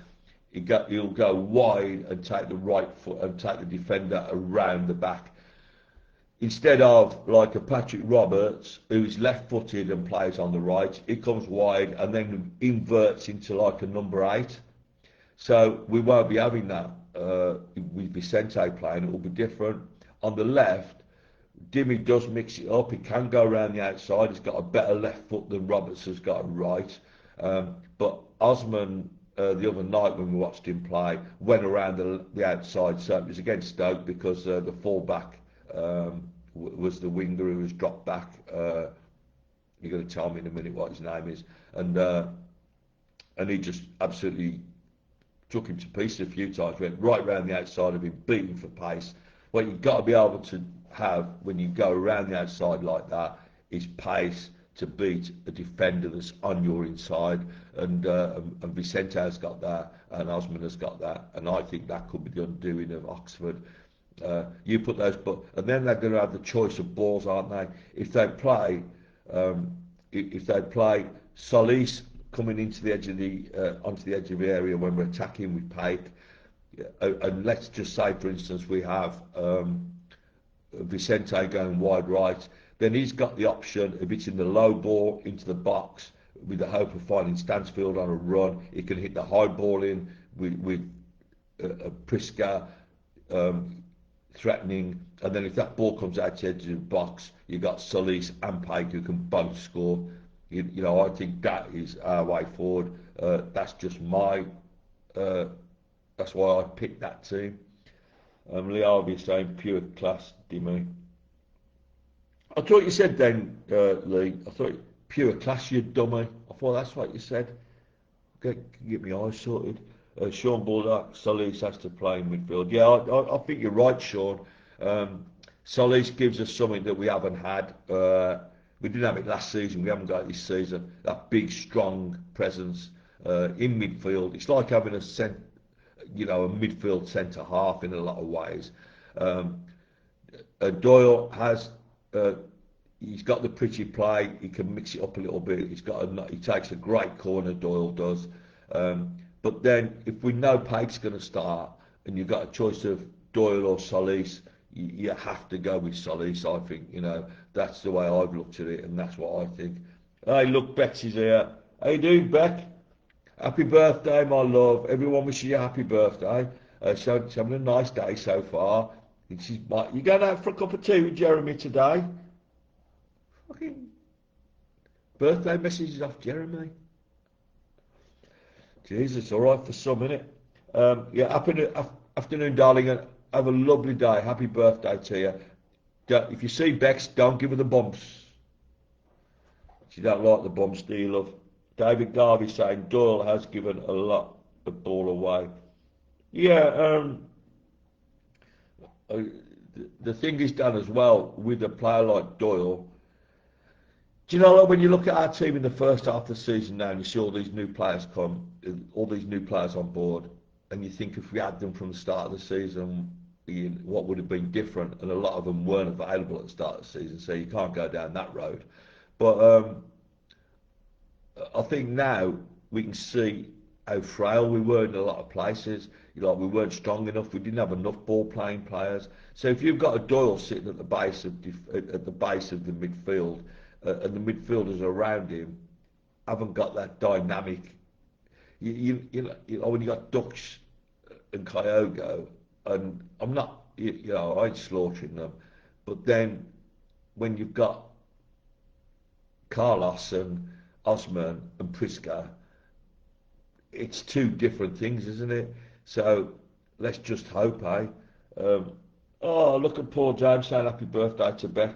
[SPEAKER 1] He'll go wide and take the right foot and take the defender around the back. instead of like a Patrick Roberts who's left-footed and plays on the right, he comes wide and then inverts into like a number 8. So we won't be having that with Vicente playing. It will be different. On the left, Dimmy does mix it up. He can go around the outside. He's got a better left foot than Roberts has got a right. But Osman, the other night when we watched him play, went around the outside. So it was against Stoke because the fullback was the winger who was dropped back. You're going to tell me in a minute what his name is. And he just absolutely took him to pieces a few times, went right round the outside of him, beat him for pace. What you've got to be able to have when you go around the outside like that is pace to beat a defender that's on your inside, and Vicente has got that, and Osman has got that, and I think that could be the undoing of Oxford. You put those, and then they're going to have the choice of balls, aren't they? If they play Solis coming into the edge of onto the edge of the area when we're attacking with Pake, and let's just say, for instance, we have Vicente going wide right, then he's got the option of hitting the low ball into the box with the hope of finding Stansfield on a run. He can hit the high ball in with Priska threatening, and then if that ball comes out to the edge of the box, you've got Solis and Pake who can both score. You know, I think that is our way forward. That's just my. That's why I picked that team. Leo will be saying pure class, Dimmy. I thought you said then, Lee. I thought pure class, you dummy. I thought that's what you said. Get my eyes sorted. Sean Baldock, Solis has to play in midfield. Yeah, I think you're right, Sean. Solis gives us something that we haven't had. We didn't have it last season. We haven't got it this season. That big, strong presence in midfield. It's like having a midfield centre half in a lot of ways. Doyle has. He's got the pretty play. He can mix it up a little bit. He takes a great corner. Doyle does. But then, if we know Pake's going to start, and you've got a choice of Doyle or Solis, you have to go with Solis. I think that's the way I've looked at it, and that's what I think. Hey, look, Bex is here. How you doing, Beck? Happy birthday, my love. Everyone wishes you a happy birthday. She's having a nice day so far. You going out for a cup of tea with Jeremy today? Fucking birthday messages off Jeremy. Jesus, all right for some, innit? Yeah, afternoon, darling, and have a lovely day. Happy birthday to you. If you see Bex, don't give her the bumps. She don't like the bumps, do you, love? David Garvey saying Doyle has given a lot of ball away. Yeah, the thing is done as well with a player like Doyle. Do you know, like, when you look at our team in the first half of the season now and you see all these new players on board, and you think if we had them from the start of the season, what would have been different? And a lot of them weren't available at the start of the season, so you can't go down that road. But I think now we can see how frail we were in a lot of places. We weren't strong enough. We didn't have enough ball-playing players. So if you've got a Doyle sitting at the base of the midfield, and the midfielders around him haven't got that dynamic. When you got Dux and Kyogo, and I'm not, I ain't slaughtering them, but then when you've got Carlos and Osman and Priska, it's two different things, isn't it? So let's just hope, eh? Look at Paul James saying happy birthday to Beck.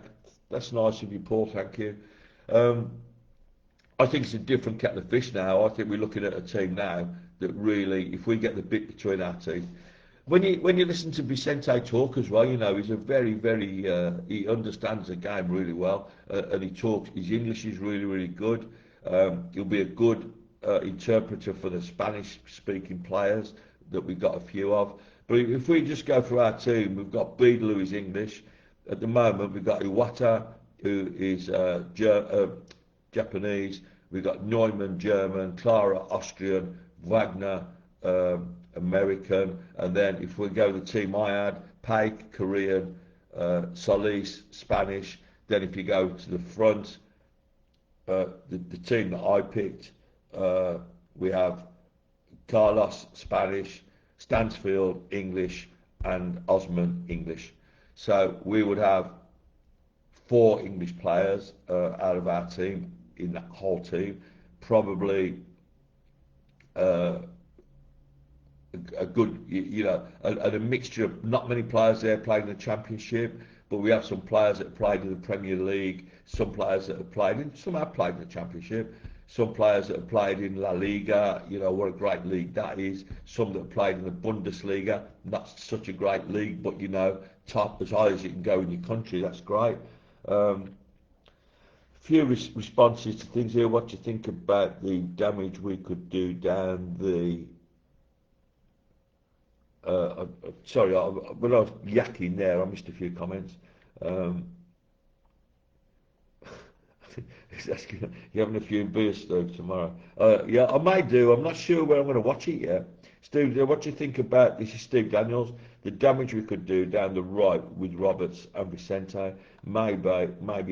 [SPEAKER 1] That's nice of you, Paul, thank you. I think it's a different kettle of fish now. I think we're looking at a team now that really, if we get the bit between our teeth, when you listen to Vicente talk as well, he's a very, very, he understands the game really well, and his English is really, really good. He'll be a good interpreter for the Spanish-speaking players that we've got a few of. But if we just go through our team, we've got Beadle, who is English. At the moment, we've got Iwata, who is Japanese. We've got Neumann, German. Clara, Austrian. Wagner, American. And then if we go to the team I had, Pake, Korean. Solis, Spanish. Then if you go to the front, the team that I picked, we have Carlos, Spanish, Stansfield, English, and Osman, English. So we would have 4 English players out of our team in that whole team. Probably a good, and a mixture of not many players there playing in the Championship, but we have some players that have played in the Premier League, some players that have played in, some have played in the Championship, some players that have played in La Liga, what a great league that is, some that have played in the Bundesliga, that's such a great league, but top as high as you can go in your country, that's great. Few responses to things here. What do you think about the damage we could do down the sorry, when I was yakking there, I missed a few comments. He's asking, you having a few beers, Steve, tomorrow? Yeah, I may do. I'm not sure where I'm going to watch it yet. Steve, what do you think about this? Is Steve Daniels, the damage we could do down the right with Roberts and Vicente? Maybe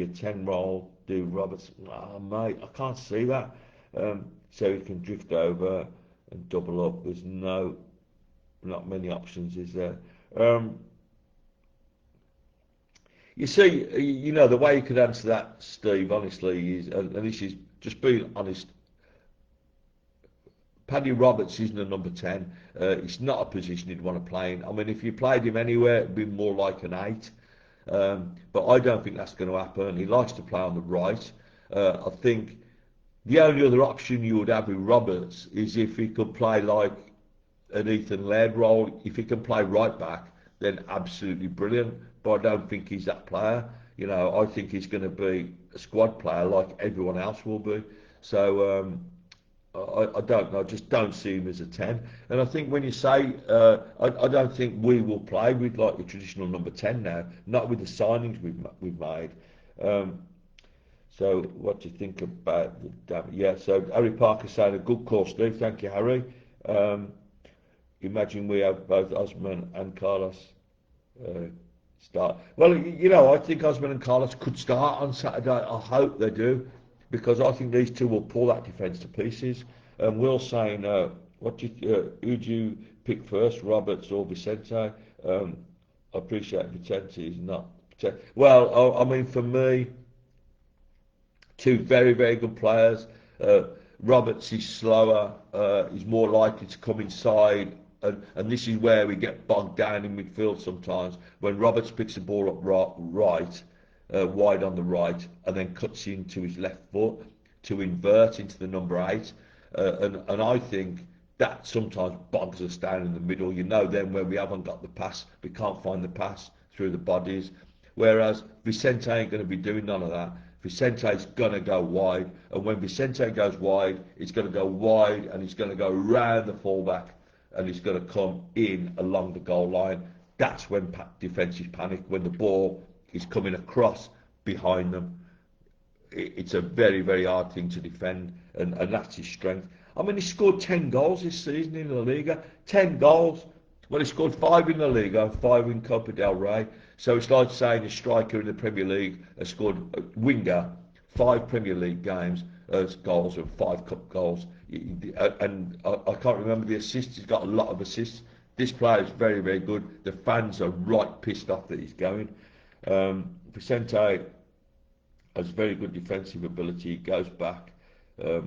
[SPEAKER 1] a 10 roll, do Roberts. Oh, mate, I can't see that. So he can drift over and double up. There's not many options, is there? You see, the way you could answer that, Steve, honestly, is, and this is just being honest, Paddy Roberts isn't a number 10. It's not a position he'd want to play in. I mean, if you played him anywhere, it'd be more like an 8. But I don't think that's going to happen. He likes to play on the right. I think the only other option you would have with Roberts is if he could play like an Ethan Laird role. If he can play right back, then absolutely brilliant. But I don't think he's that player. I think he's going to be a squad player like everyone else will be. So I don't know. I just don't see him as a 10. And I think when you say, I don't think we will play with like the traditional number 10 now. Not with the signings we've made. So what do you think about the damage? Yeah. So Harry Parker saying a good call, Steve. Thank you, Harry. Imagine we have both Osman and Carlos start. Well, I think Osman and Carlos could start on Saturday. I hope they do, because I think these two will pull that defence to pieces. And Will saying, who do you pick first, Roberts or Vicente? I appreciate Vicente is not. Well, I mean, for me, two very, very good players. Roberts is slower. He's more likely to come inside. And this is where we get bogged down in midfield sometimes. When Roberts picks the ball up right, wide on the right, and then cuts into his left foot to invert into the number 8. And I think that sometimes bogs us down in the middle. Then when we haven't got the pass, we can't find the pass through the bodies. Whereas Vicente ain't going to be doing none of that. Vicente's going to go wide. And when Vicente goes wide, it's going to go wide and he's going to go round the fullback. And he's going to come in along the goal line. That's when defences panic, when the ball is coming across behind them. It's a very, very hard thing to defend, and that's his strength. I mean, he scored 10 goals this season in La Liga. 10 goals. Well, he scored 5 in La Liga, 5 in Copa del Rey. So it's like saying a striker in the Premier League has scored, a winger, 5 Premier League games as goals and 5 cup goals. And I can't remember the assists. He's got a lot of assists. This player is very, very good. The fans are right pissed off that he's going. Vicente has very good defensive ability. He goes back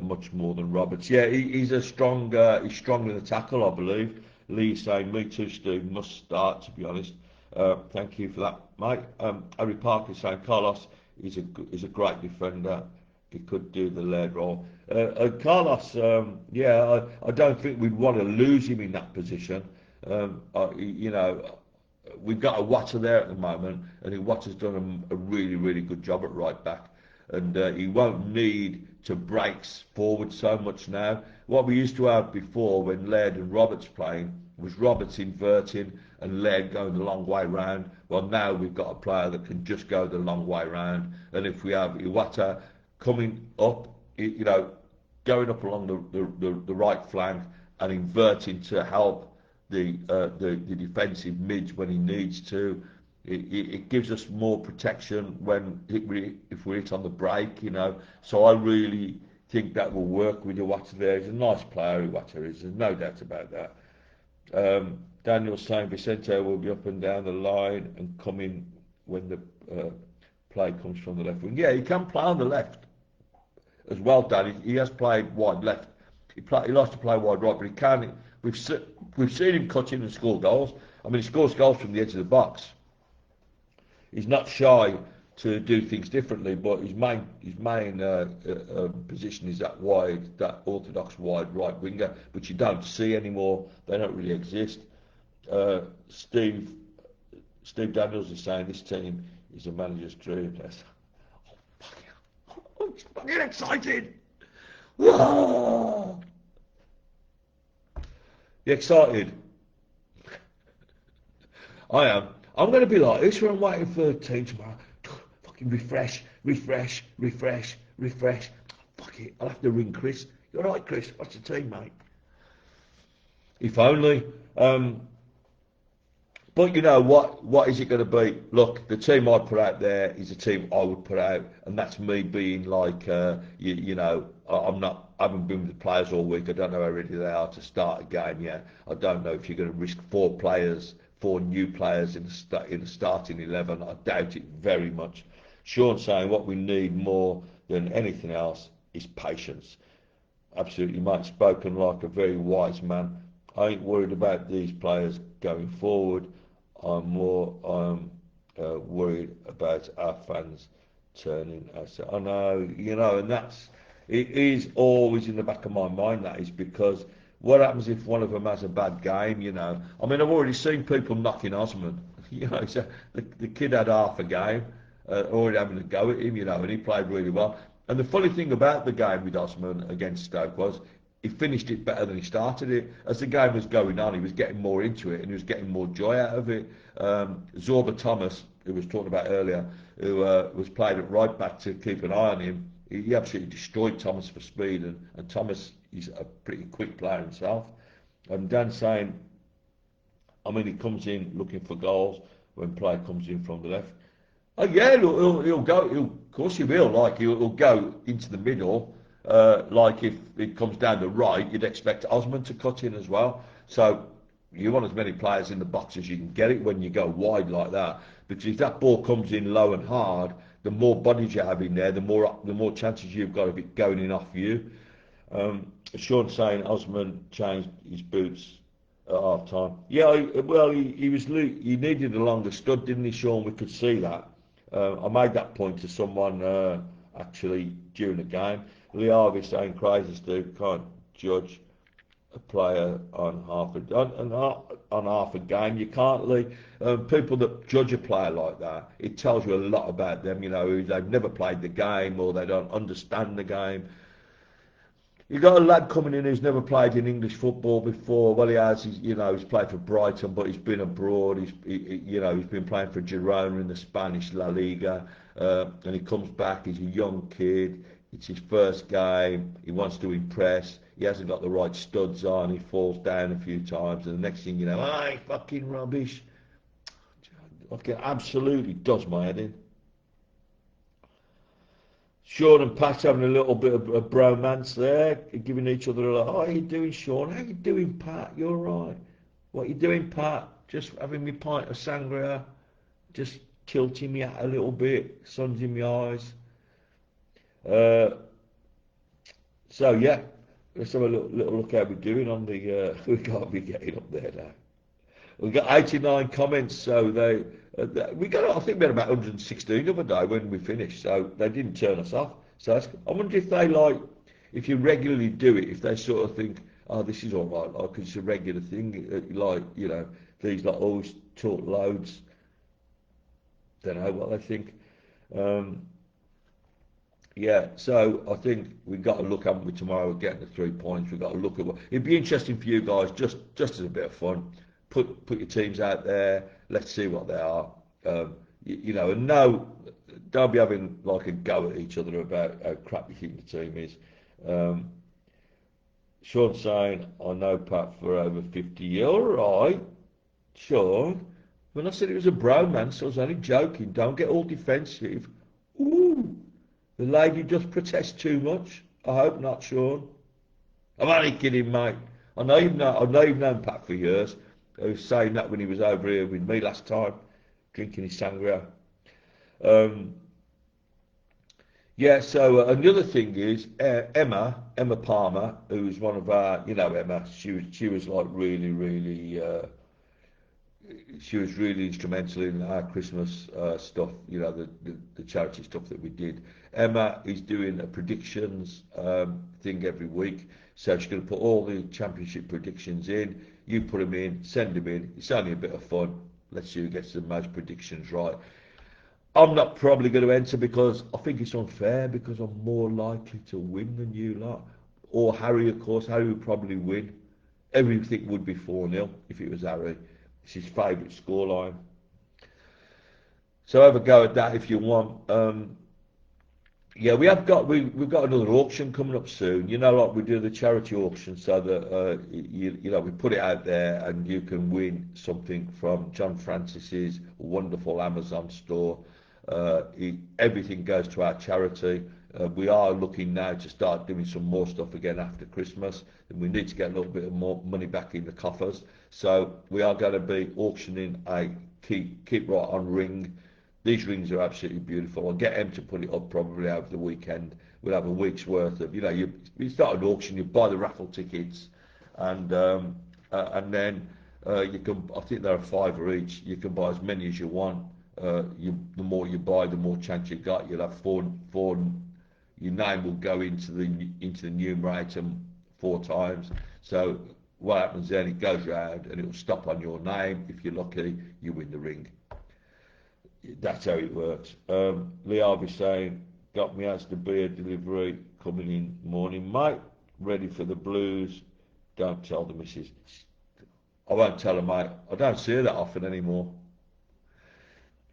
[SPEAKER 1] much more than Roberts. Yeah, he's strong in the tackle, I believe. Lee saying, me too, Steve, must start, to be honest. Thank you for that, mate. Harry Parker saying, Carlos is a great defender. He could do the lead role. Carlos, I don't think we'd want to lose him in that position. We've got a Watter there at the moment, and Watter's done a really, really good job at right back. And he won't need to break forward so much now. What we used to have before when Laird and Roberts playing was Roberts inverting and Laird going the long way round. Well, now we've got a player that can just go the long way round. And if we have Iwata coming up, going up along the right flank and inverting to help the defensive mids when he needs to, It gives us more protection if we hit on the break, you know. So I really think that will work with Iwata there. He's a nice player, Iwata is. There's no doubt about that. Daniel's saying Vicente will be up and down the line and come in when the play comes from the left wing. Yeah, he can play on the left as well, Danny. He has played wide left. He likes to play wide right, but he can. We've seen him cut in and score goals. I mean, he scores goals from the edge of the box. He's not shy to do things differently, but his main position is that orthodox wide right winger, which you don't see anymore. They don't really exist. Steve Daniels is saying this team is a manager's dream. I'm fucking excited. Whoa! You excited? I am. I'm going to be like this when I'm waiting for the team tomorrow. Fucking refresh. Fuck it. I'll have to ring Chris. You all right, Chris? What's the team, mate? If only. But you know what is it going to be? Look, the team I put out there is a team I would put out, and that's me being like, you know, I haven't been with the players all week. I don't know how ready they are to start a game yet. I don't know if you're going to risk four new players in the starting 11. I doubt it very much. Sean saying what we need more than anything else is patience. Absolutely, mate. Spoken like a very wise man. I ain't worried about these players going forward. I'm more worried about our fans turning us. I know, you know, and it is always in the back of my mind. That is because what happens if one of them has a bad game? You know, I mean, I've already seen people knocking Osman. You know, so the kid had half a game, already having a go at him. You know, and he played really well. And the funny thing about the game with Osman against Stoke was, he finished it better than he started it. As the game was going on, he was getting more into it and he was getting more joy out of it. Zorba Thomas, who was talking about earlier, who was played at right back to keep an eye on him, he absolutely destroyed Thomas for speed, and Thomas is a pretty quick player himself. And Dan's saying, I mean, he comes in looking for goals when play comes in from the left. Oh yeah, he'll go. Of course he will. Like he'll go into the middle. Like if it comes down the right, you'd expect Osman to cut in as well. So you want as many players in the box as you can get it when you go wide like that. Because if that ball comes in low and hard, the more bodies you have in there, the more chances you've got of it going in off you. Sean saying Osman changed his boots at half time. Yeah, well he needed a longer stud, didn't he, Sean? We could see that. I made that point to someone actually during the game. Lee Harvey saying crazy Steve, can't judge a player on half a game. You can't, Lee. People that judge a player like that, it tells you a lot about them. You know, they've never played the game or they don't understand the game. You got a lad coming in who's never played in English football before. Well, he has. He's played for Brighton, but he's been abroad. He's been playing for Girona in the Spanish La Liga, and he comes back. He's a young kid. It's his first game. He wants to impress. He hasn't got the right studs on. He falls down a few times, and the next thing you know, fucking rubbish. Okay, absolutely does my head in. Sean and Pat having a little bit of a bromance there, giving each other a like, how you doing, Sean? How you doing, Pat? You all right? What you doing, Pat? Just having me pint of sangria, just tilting me out a little bit, sun's in my eyes. So yeah, let's have a little look how we're doing on the. We can't be getting up there now. We've got 89 comments, so we got. I think we had about 116 the other day when we finished, so they didn't turn us off. So I wonder if they if you regularly do it, if they sort of think, oh, this is all right, like it's a regular thing, like these always talk loads. Don't know what they think. Yeah, so I think we've got to look, haven't we, tomorrow at getting the 3 points. We've got to look at it'd be interesting for you guys, just as a bit of fun. Put your teams out there. Let's see what they are. And no, don't be having like a go at each other about how crap you think the team is. Sean saying, I know Pat for over 50 years. All right, Sean. When I said it was a bromance, I was only joking. Don't get all defensive. Ooh, the lady just protests too much. I hope not, Sean. I'm only kidding, mate. I know you've known Pat for years. He was saying that when he was over here with me last time, drinking his sangria. Um, yeah, so another thing is Emma Palmer, who was one of our, you know, Emma. She was like really, she was really instrumental in our Christmas stuff, you know, the charity stuff that we did. Emma is doing a predictions thing every week, so she's going to put all the championship predictions in. You put them in, send them in. It's only a bit of fun. Let's see who gets the most predictions right. I'm not probably going to enter because I think it's unfair because I'm more likely to win than you lot. Or Harry, of course. Harry would probably win. Everything would be 4-0 if it was Harry. It's his favourite scoreline. So have a go at that if you want. Yeah, we've got another auction coming up soon. You know, like we do the charity auction, so that you know we put it out there and you can win something from John Francis's wonderful Amazon store. Everything goes to our charity. We are looking now to start doing some more stuff again after Christmas, and we need to get a little bit of more money back in the coffers. So we are going to be auctioning a keep right on ring. These rings are absolutely beautiful. I'll get them to put it up probably over the weekend. We'll have a week's worth of, you know, you start an auction, you buy the raffle tickets, and then you can. I think they're a fiver each. You can buy as many as you want. The more you buy, the more chance you got. You'll have four. Your name will go into the numerator 4 times. So what happens then? It goes round and it will stop on your name. If you're lucky, you win the ring. That's how it works. Lee Harvey saying, got me as the beer delivery coming in morning, mate. Ready for the blues. Don't tell the missus. I won't tell her, mate. I don't see her that often anymore.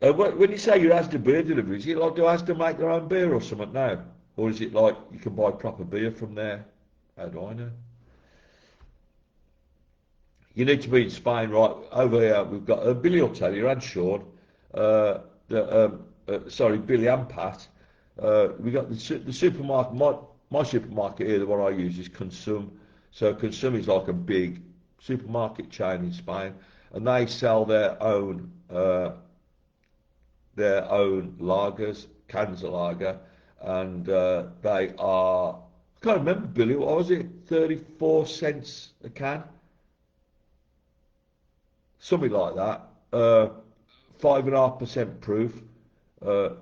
[SPEAKER 1] When you say your Asda beer delivery, is it like do Asda make their own beer or something now? Or is it like you can buy proper beer from there? How do I know? You need to be in Spain, right? Over here, we've got Billy will tell you, and Sean. Sorry, Billy and Pat. We got the supermarket. My supermarket here, the one I use is Consum. So Consum is like a big supermarket chain in Spain, and they sell their own lagers, cans of lager, and they are. I can't remember, Billy. What was it? 34 cents a can, something like that. 5.5% proof.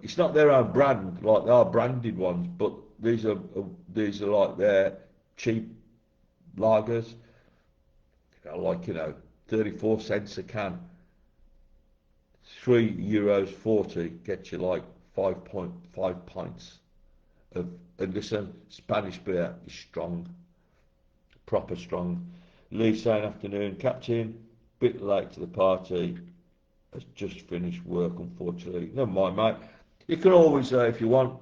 [SPEAKER 1] It's not their own brand, like they are branded ones, but these are like their cheap lagers. Like 34 cents a can. €3.40 gets you like 5.5 pints of. And listen, Spanish beer is strong, proper strong. Lee saying afternoon, Captain, bit late to the party. Has just finished work, unfortunately. Never mind, mate. You can always, if you want,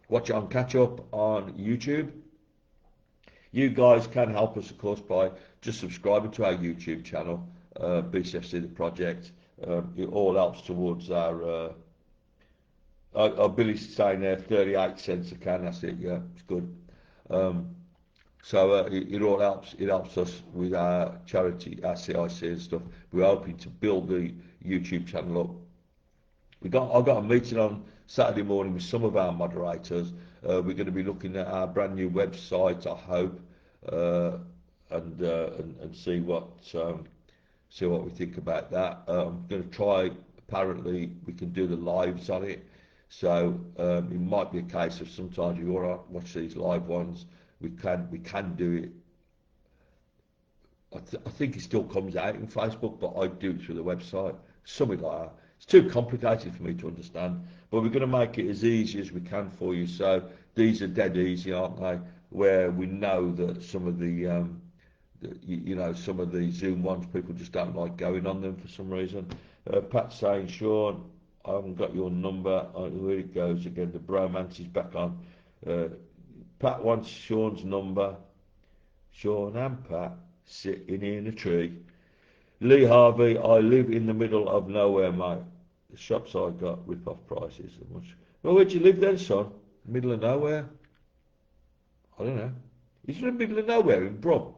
[SPEAKER 1] watch it on catch up on YouTube. You guys can help us, of course, by just subscribing to our YouTube channel, BCFC The Project. It all helps towards our Billy's saying there, 38 cents a can. That's it. Yeah, it's good. So it all helps. It helps us with our charity, our CIC and stuff. We're hoping to build the YouTube channel up. I've got a meeting on Saturday morning with some of our moderators. We're going to be looking at our brand new website, I hope, and see what we think about that. I'm going to try. Apparently, we can do the lives on it. So it might be a case of sometimes you want to watch these live ones. We can do it. I think it still comes out in Facebook, but I do it through the website, something like that. It's too complicated for me to understand, but we're going to make it as easy as we can for you. So these are dead easy, aren't they? Where we know that some of the some of the Zoom ones, people just don't like going on them for some reason. Pat saying, Sean, I haven't got your number. Here it goes again. The bromance is back on. Pat wants Sean's number. Sean and Pat sitting in a tree. Lee Harvey, I live in the middle of nowhere, mate. The shops I got rip-off prices. Well, where do you live then, son? Middle of nowhere? I don't know. Is it in the middle of nowhere in Brum?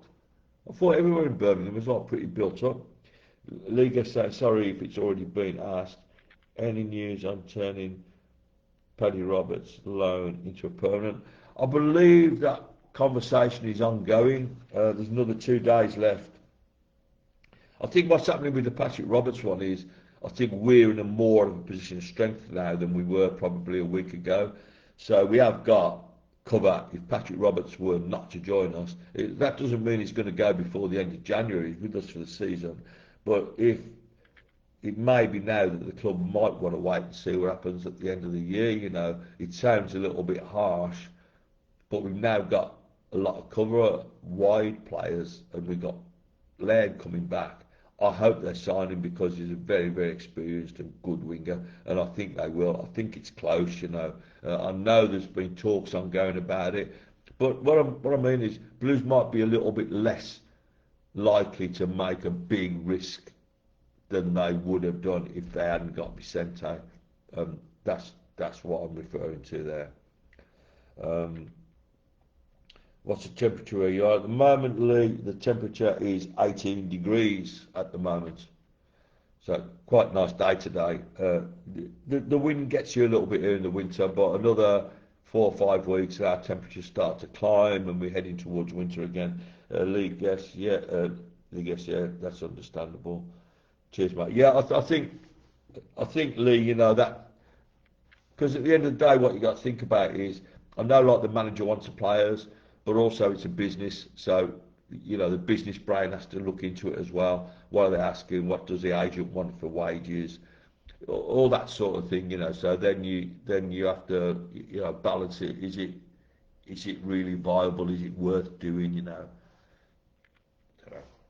[SPEAKER 1] I thought everywhere in Birmingham was like pretty built up. Liga saying sorry if it's already been asked. Any news on turning Paddy Roberts' loan into a permanent? I believe that conversation is ongoing. There's another 2 days left. I think what's happening with the Patrick Roberts one is I think we're in a more of a position of strength now than we were probably a week ago. So we have got cover if Patrick Roberts were not to join us. That doesn't mean he's going to go before the end of January. He's with us for the season. But if it may be now that the club might want to wait and see what happens at the end of the year, you know, it sounds a little bit harsh, but we've now got a lot of cover, wide players, and we've got Laird coming back. I hope they sign him because he's a very, very experienced and good winger, and I think they will. I think it's close, you know. I know there's been talks ongoing about it, but what I mean is Blues might be a little bit less likely to make a big risk than they would have done if they hadn't got Vicente. That's what I'm referring to there. What's the temperature where you are at the moment, Lee? The temperature is 18 degrees at the moment. So quite a nice day today. The wind gets you a little bit here in the winter, but another 4 or 5 weeks our temperatures start to climb and we're heading towards winter again. Lee, yes, yeah, that's understandable. Cheers, mate. Yeah, I think, Lee, you know, that, because at the end of the day, what you got to think about is, I know like the manager wants the players, but also it's a business, so you know the business brain has to look into it as well. What are they asking? What does the agent want for wages? All that sort of thing, you know. So then you have to, you know, balance it. Is it really viable? Is it worth doing? You know.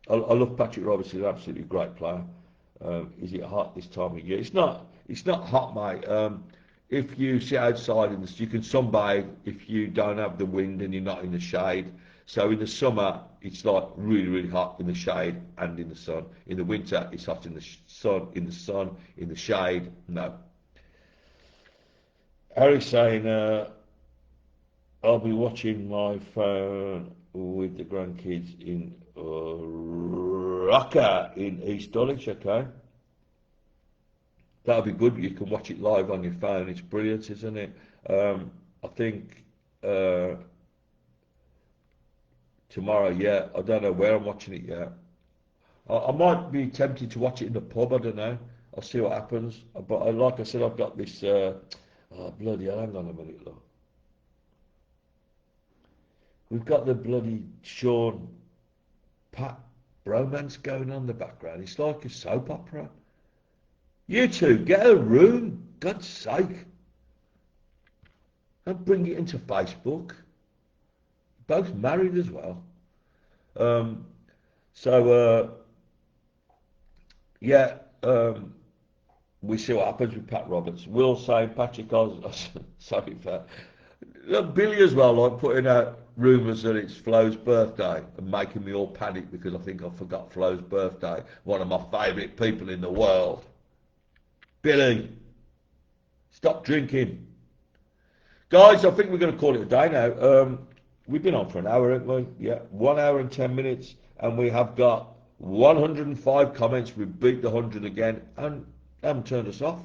[SPEAKER 1] I love Patrick Roberts. He's an absolutely great player. Is it hot this time of year? It's not. It's not hot, mate. If you sit outside you can sunbathe if you don't have the wind and you're not in the shade. So in the summer, it's like really, really hot in the shade and in the sun. In the winter, it's hot in the sun, in the shade. No. Harry's saying, I'll be watching my phone with the grandkids in Rocker in East Dulwich, okay? That'll be good. You can watch it live on your phone. It's brilliant, isn't it? I think tomorrow, yeah. I don't know where I'm watching it yet. I might be tempted to watch it in the pub. I don't know. I'll see what happens. But like I said, I've got this. Oh bloody hell! Hang on a minute, look. We've got the bloody Sean Pat bromance going on in the background. It's like a soap opera. You two, get a room, God's sake. And bring it into Facebook. Both married as well. Yeah, we see what happens with Pat Roberts. Will saying Patrick Oz, sorry for that. Billy as well, like putting out rumours that it's Flo's birthday and making me all panic because I think I forgot Flo's birthday. One of my favourite people in the world. Billy, stop drinking. Guys, I think we're going to call it a day now. We've been on for an hour, haven't we? Yeah, 1 hour and 10 minutes, and we have got 105 comments. We beat the 100 again, and haven't turned us off.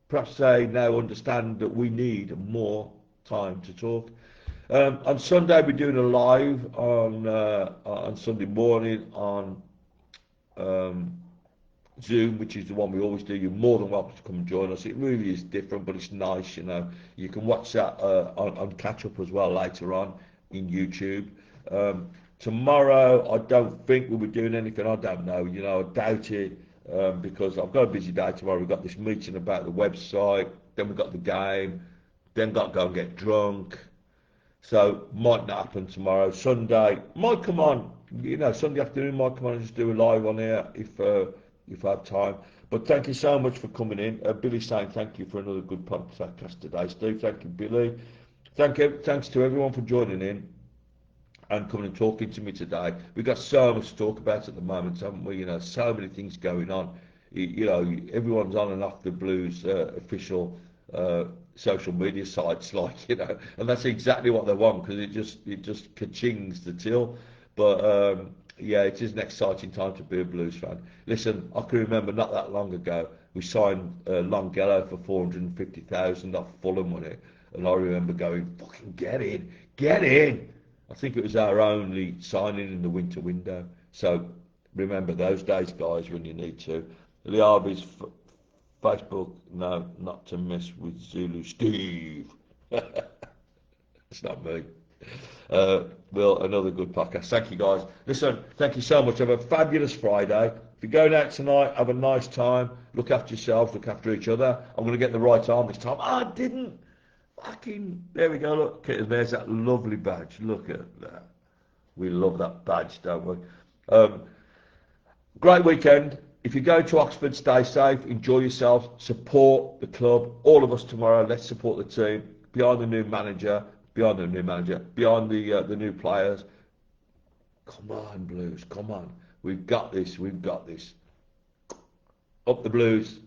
[SPEAKER 1] Perhaps they now understand that we need more time to talk. On Sunday, we're doing a live on Sunday morning on Zoom, which is the one we always do. You're more than welcome to come and join us. It really is different, but it's nice, you know. You can watch that on catch up as well later on in YouTube. Tomorrow, I don't think we'll be doing anything. I don't know, you know, I doubt it because I've got a busy day tomorrow. We've got this meeting about the website, then we've got the game, then got to go and get drunk. So might not happen tomorrow. Sunday might come on, you know, Sunday afternoon might come on and just do a live on here if I have time. But thank you so much for coming in. Billy saying thank you for another good podcast today. Steve, thank you, Billy. Thanks to everyone for joining in. and coming and talking to me today. We've got so much to talk about at the moment, haven't we? You know, so many things going on. You know, everyone's on and off the Blues official social media sites, like, you know, and that's exactly what they want, because it just ka-chings the till. But yeah, it is an exciting time to be a Blues fan. Listen, I can remember not that long ago we signed Longelo for 450,000 off Fulham money, and I remember going, "Fucking get in, get in!" I think it was our only signing in the winter window. So remember those days, guys, when you need to. Liabi's Facebook, no, not to mess with Zulu Steve. It's not me. Well, another good podcast. Thank you, guys. Listen, thank you so much. Have a fabulous Friday. If you're going out tonight, have a nice time. Look after yourselves, look after each other. I'm going to get the right arm this time. I didn't. Fucking, there we go. Look, there's that lovely badge. Look at that. We love that badge, don't we? Great weekend. If you go to Oxford, stay safe, enjoy yourself, support the club. All of us tomorrow, let's support the team. Behind the new manager, behind the new players. Come on, Blues, come on. We've got this, we've got this. Up the Blues.